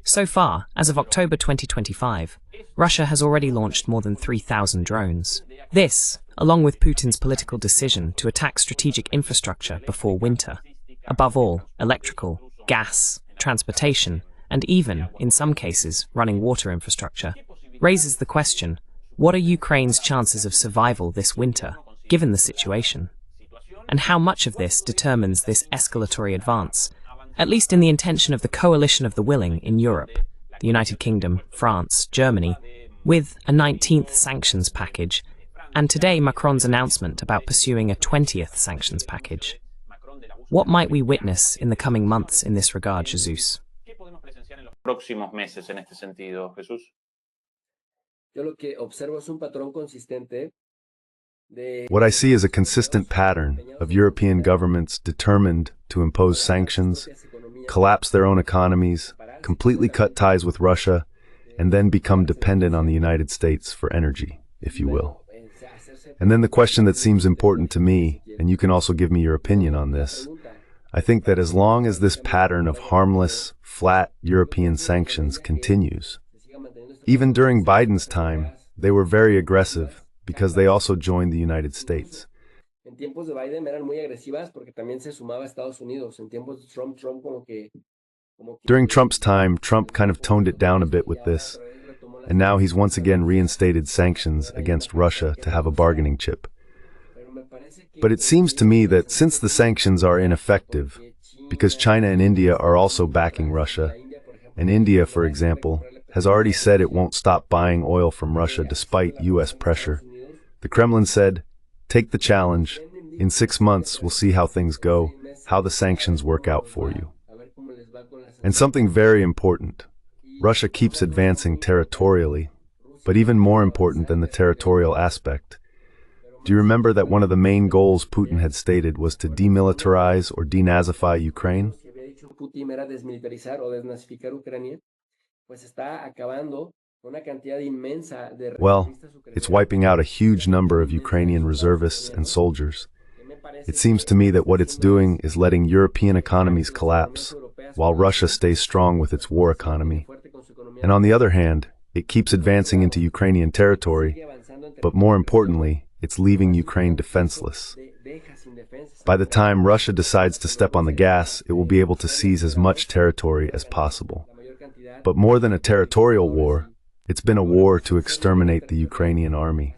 So far, as of October 2025, Russia has already launched more than 3,000 drones. This, along with Putin's political decision to attack strategic infrastructure before winter, above all, electrical, gas, transportation, and even, in some cases, running water infrastructure, raises the question, what are Ukraine's chances of survival this winter, given the situation? And how much of this determines this escalatory advance, at least in the intention of the coalition of the willing in Europe, the United Kingdom, France, Germany, with a 19th sanctions package, and today Macron's announcement about pursuing a 20th sanctions package. What might we witness in the coming months in this regard, Jesús? What I see is a consistent pattern of European governments determined to impose sanctions, collapse their own economies, completely cut ties with Russia, and then become dependent on the United States for energy, if you will. And then the question that seems important to me, and you can also give me your opinion on this, I think that as long as this pattern of harmless, flat European sanctions continues, even during Biden's time, they were very aggressive because they also joined the United States. En tiempos de Biden eran muy agresivas porque también se sumaba Estados Unidos. En tiempos de Trump como que During Trump's time, Trump kind of toned it down a bit with this, and now he's once again reinstated sanctions against Russia to have a bargaining chip. But it seems to me that since the sanctions are ineffective, because China and India are also backing Russia, and India, for example, has already said it won't stop buying oil from Russia despite US pressure, the Kremlin said, take the challenge. In 6 months, we'll see how things go, how the sanctions work out for you. And something very important, Russia keeps advancing territorially, but even more important than the territorial aspect. Do you remember that one of the main goals Putin had stated was to demilitarize or denazify Ukraine? Putin era desmilitarizar o desnazificar Ucrania, pues está acabando con una cantidad inmensa de Well, it's wiping out a huge number of Ukrainian reservists and soldiers. It seems to me that what it's doing is letting European economies collapse, while Russia stays strong with its war economy. And on the other hand, it keeps advancing into Ukrainian territory, but more importantly, it's leaving Ukraine defenseless. By the time Russia decides to step on the gas, it will be able to seize as much territory as possible. But more than a territorial war, it's been a war to exterminate the Ukrainian army.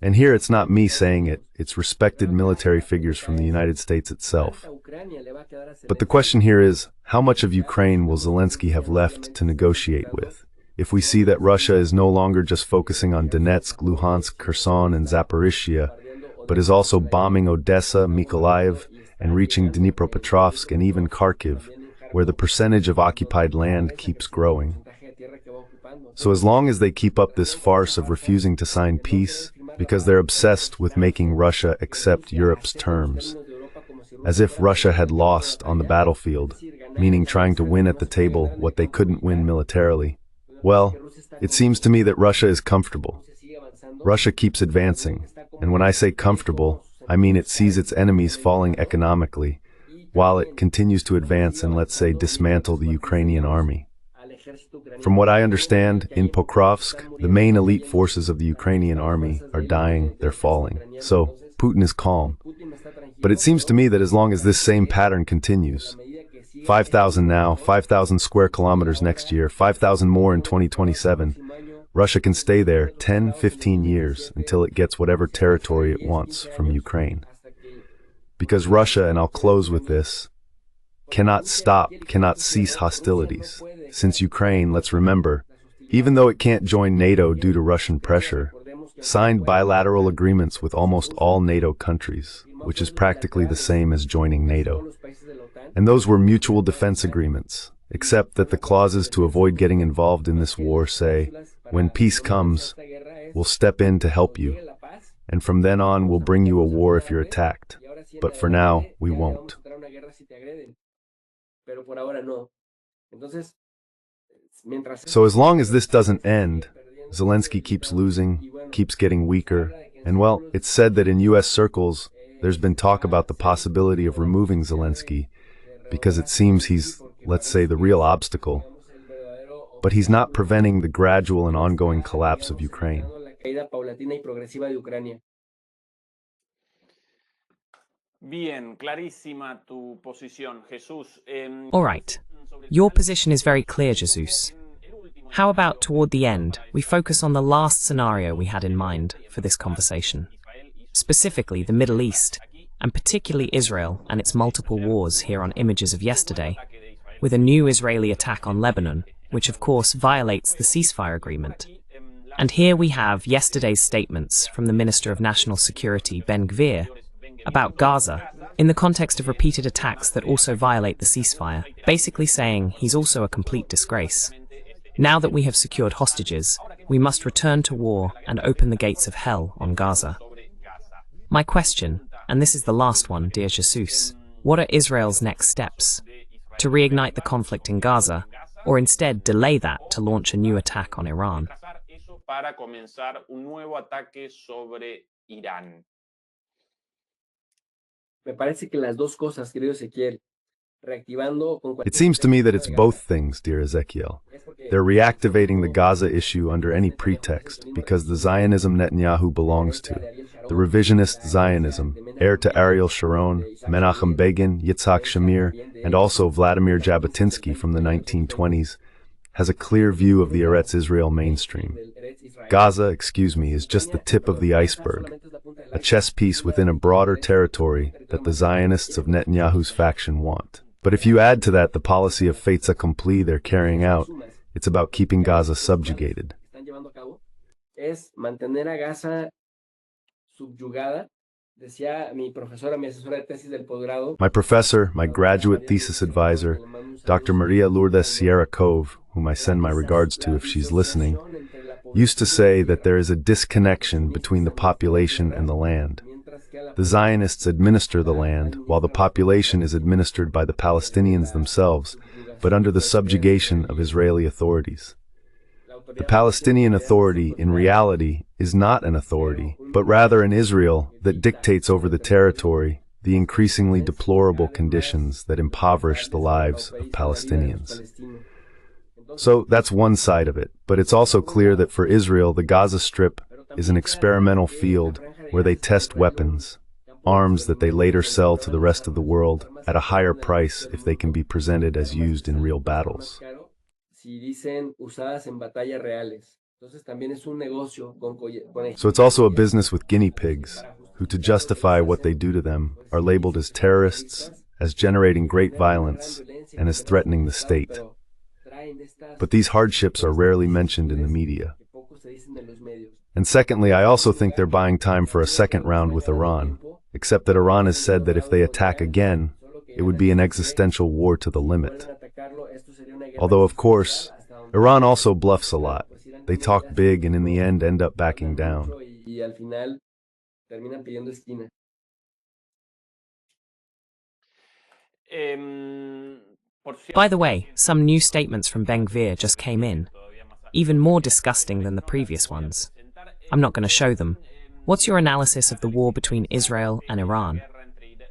And here it's not me saying it, it's respected military figures from the United States itself. But the question here is, how much of Ukraine will Zelensky have left to negotiate with? If we see that Russia is no longer just focusing on Donetsk, Luhansk, Kherson, and Zaporizhia, but is also bombing Odessa, Mykolaiv, and reaching Dnipropetrovsk and even Kharkiv, where the percentage of occupied land keeps growing. So as long as they keep up this farce of refusing to sign peace, because they're obsessed with making Russia accept Europe's terms, as if Russia had lost on the battlefield, meaning trying to win at the table what they couldn't win militarily, well, it seems to me that Russia is comfortable. Russia keeps advancing, and when I say comfortable, I mean it sees its enemies falling economically, while it continues to advance and, let's say, dismantle the Ukrainian army. From what I understand, in Pokrovsk, the main elite forces of the Ukrainian army are dying, they're falling. So, Putin is calm. But it seems to me that as long as this same pattern continues, 5,000 now, 5,000 square kilometers next year, 5,000 more in 2027, Russia can stay there 10, 15 years until it gets whatever territory it wants from Ukraine. Because Russia, and I'll close with this, cannot cease hostilities. Since Ukraine, let's remember, even though it can't join NATO due to Russian pressure, signed bilateral agreements with almost all NATO countries, which is practically the same as joining NATO. And those were mutual defense agreements, except that the clauses to avoid getting involved in this war say, when peace comes, we'll step in to help you, and from then on we'll bring you a war if you're attacked. But for now, we won't. So as long as this doesn't end, Zelensky keeps losing, keeps getting weaker, and well, it's said that in US circles, there's been talk about the possibility of removing Zelensky, because it seems he's, let's say, the real obstacle. But he's not preventing the gradual and ongoing collapse of Ukraine. Bien, clarísima tu posición, Jesús. All right. Your position is very clear, Jesus. How about toward the end, we focus on the last scenario we had in mind for this conversation, specifically the Middle East, and particularly Israel and its multiple wars here on Images of Yesterday, with a new Israeli attack on Lebanon, which of course violates the ceasefire agreement. And here we have yesterday's statements from the Minister of National Security, Ben Gvir, about Gaza, in the context of repeated attacks that also violate the ceasefire, basically saying he's also a complete disgrace. Now that we have secured hostages, we must return to war and open the gates of hell on Gaza. My question, and this is the last one, dear Jesus, what are Israel's next steps? To reignite the conflict in Gaza, or instead delay that to launch a new attack on Iran? para comenzar un nuevo ataque sobre Irán? Me parece que las dos cosas, querido Ezequiel, reactivando con It seems to me that it's both things, dear Ezekiel. They're reactivating the Gaza issue under any pretext because the Zionism Netanyahu belongs to, the revisionist Zionism, heir to Ariel Sharon, Menachem Begin, Yitzhak Shamir, and also Vladimir Jabotinsky from the 1920s, has a clear view of the Eretz Israel mainstream. Gaza, is just the tip of the iceberg, a chess piece within a broader territory that the Zionists of Netanyahu's faction want. But if you add to that the policy of fates accompli they're carrying out, it's about keeping Gaza subjugated. Es mantener a Gaza subyugada. Decía mi profesora, mi asesora de tesis del posgrado. My professor, my graduate thesis advisor, Dr. Maria Lourdes Sierra Cove, whom I send my regards to if she's listening, used to say that there is a disconnection between the population and the land. The Zionists administer the land, while the population is administered by the Palestinians themselves, but under the subjugation of Israeli authorities. The Palestinian Authority, in reality, is not an authority, but rather an Israel that dictates over the territory the increasingly deplorable conditions that impoverish the lives of Palestinians. So that's one side of it, but it's also clear that for Israel, the Gaza Strip is an experimental field where they test weapons, arms that they later sell to the rest of the world at a higher price if they can be presented as used in real battles. So it's also a business with guinea pigs, who to justify what they do to them are labeled as terrorists, as generating great violence, and as threatening the state. But these hardships are rarely mentioned in the media. And secondly, I also think they're buying time for a second round with Iran, except that Iran has said that if they attack again, it would be an existential war to the limit. Although, of course, Iran also bluffs a lot. They talk big and in the end end up backing down. By the way, some new statements from Ben-Gvir just came in, even more disgusting than the previous ones. I'm not going to show them. What's your analysis of the war between Israel and Iran?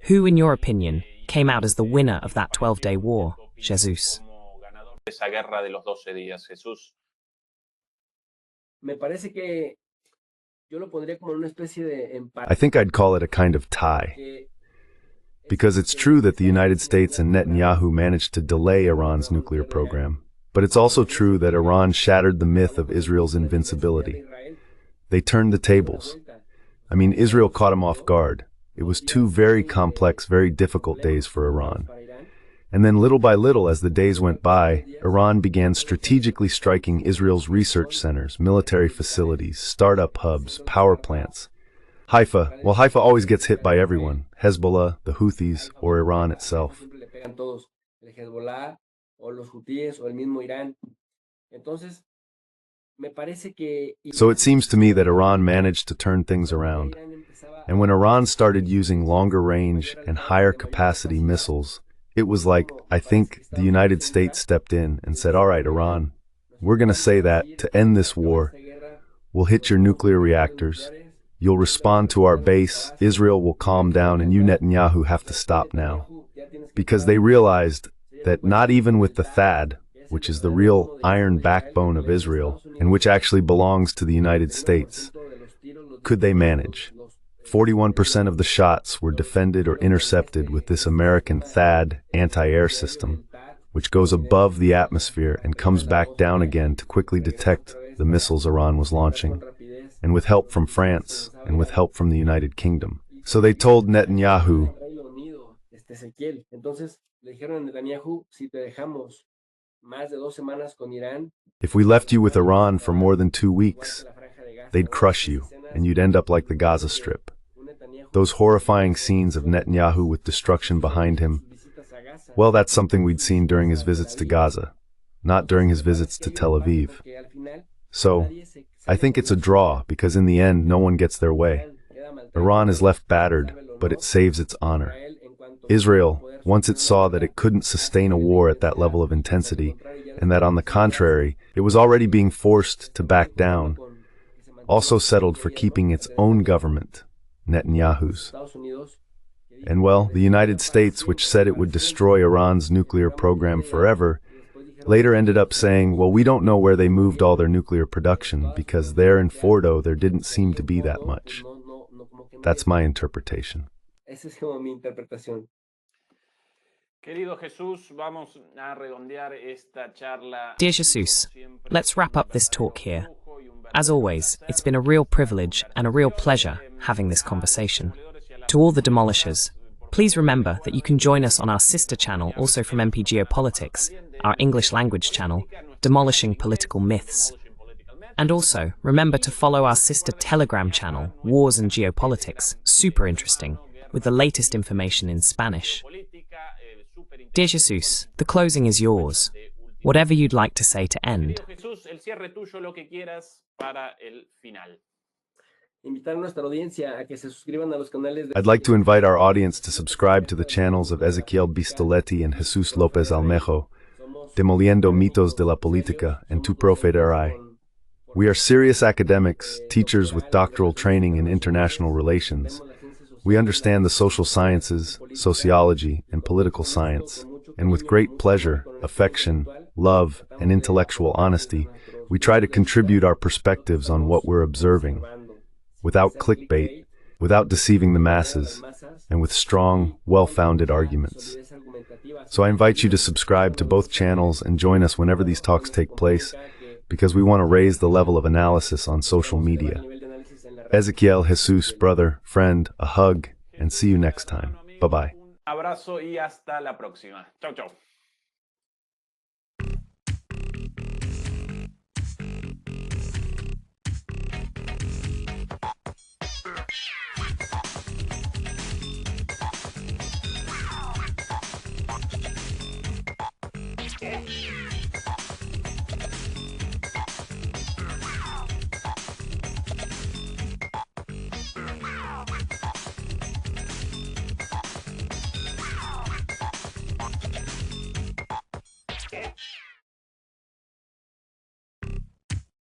Who, in your opinion, came out as the winner of that 12-day war, Jesus? I think I'd call it a kind of tie. Because it's true that the United States and Netanyahu managed to delay Iran's nuclear program, but it's also true that Iran shattered the myth of Israel's invincibility. They turned the tables. I mean, Israel caught him off guard. It was 2 very complex, very difficult days for Iran. And then little by little, as the days went by, Iran began strategically striking Israel's research centers, military facilities, startup hubs, power plants. Haifa, well, Haifa always gets hit by everyone, Hezbollah, the Houthis, or Iran itself. So it seems to me that Iran managed to turn things around. And when Iran started using longer range and higher capacity missiles, it was like, I think, the United States stepped in and said, all right, Iran, we're going to say that to end this war, we'll hit your nuclear reactors. You'll respond to our base, Israel will calm down, and you, Netanyahu, have to stop now. Because they realized that not even with the THAAD, which is the real iron backbone of Israel, and which actually belongs to the United States, could they manage. 41% of the shots were defended or intercepted with this American THAAD anti-air system, which goes above the atmosphere and comes back down again to quickly detect the missiles Iran was launching, and with help from France, and with help from the United Kingdom. So they told Netanyahu, if we left you with Iran for more than 2 weeks, they'd crush you, and you'd end up like the Gaza Strip. Those horrifying scenes of Netanyahu with destruction behind him, well, that's something we'd seen during his visits to Gaza, not during his visits to Tel Aviv. So, I think it's a draw, because in the end, no one gets their way. Iran is left battered, but it saves its honor. Israel, once it saw that it couldn't sustain a war at that level of intensity, and that on the contrary, it was already being forced to back down, also settled for keeping its own government, Netanyahu's. And well, the United States, which said it would destroy Iran's nuclear program forever, later ended up saying, well, we don't know where they moved all their nuclear production, because there in Fordo there didn't seem to be that much. That's my interpretation. Querido Jesús, vamos a redondear esta charla. Dear Jesus, let's wrap up this talk here. As always, it's been a real privilege and a real pleasure having this conversation. To all the demolishers, please remember that you can join us on our sister channel, also from MP Geopolitics, our English language channel, Demolishing Political Myths. And also, remember to follow our sister Telegram channel, Wars and Geopolitics, super interesting, with the latest information in Spanish. Dear Jesus, the closing is yours. Whatever you'd like to say to end. I'd like to invite our audience to subscribe to the channels of Ezequiel Bistoletti and Jesús López Almejo, Demoliendo, Mitos de la Política, and Tu Profederai. We are serious academics, teachers with doctoral training in international relations. We understand the social sciences, sociology, and political science, and with great pleasure, affection, love, and intellectual honesty, we try to contribute our perspectives on what we're observing, without clickbait, without deceiving the masses, and with strong, well-founded arguments. So I invite you to subscribe to both channels and join us whenever these talks take place, because we want to raise the level of analysis on social media. Ezequiel, Jesus, brother, friend, a hug, and see you next time. Bye-bye. Un abrazo y hasta la próxima. Chau, chau. Okay.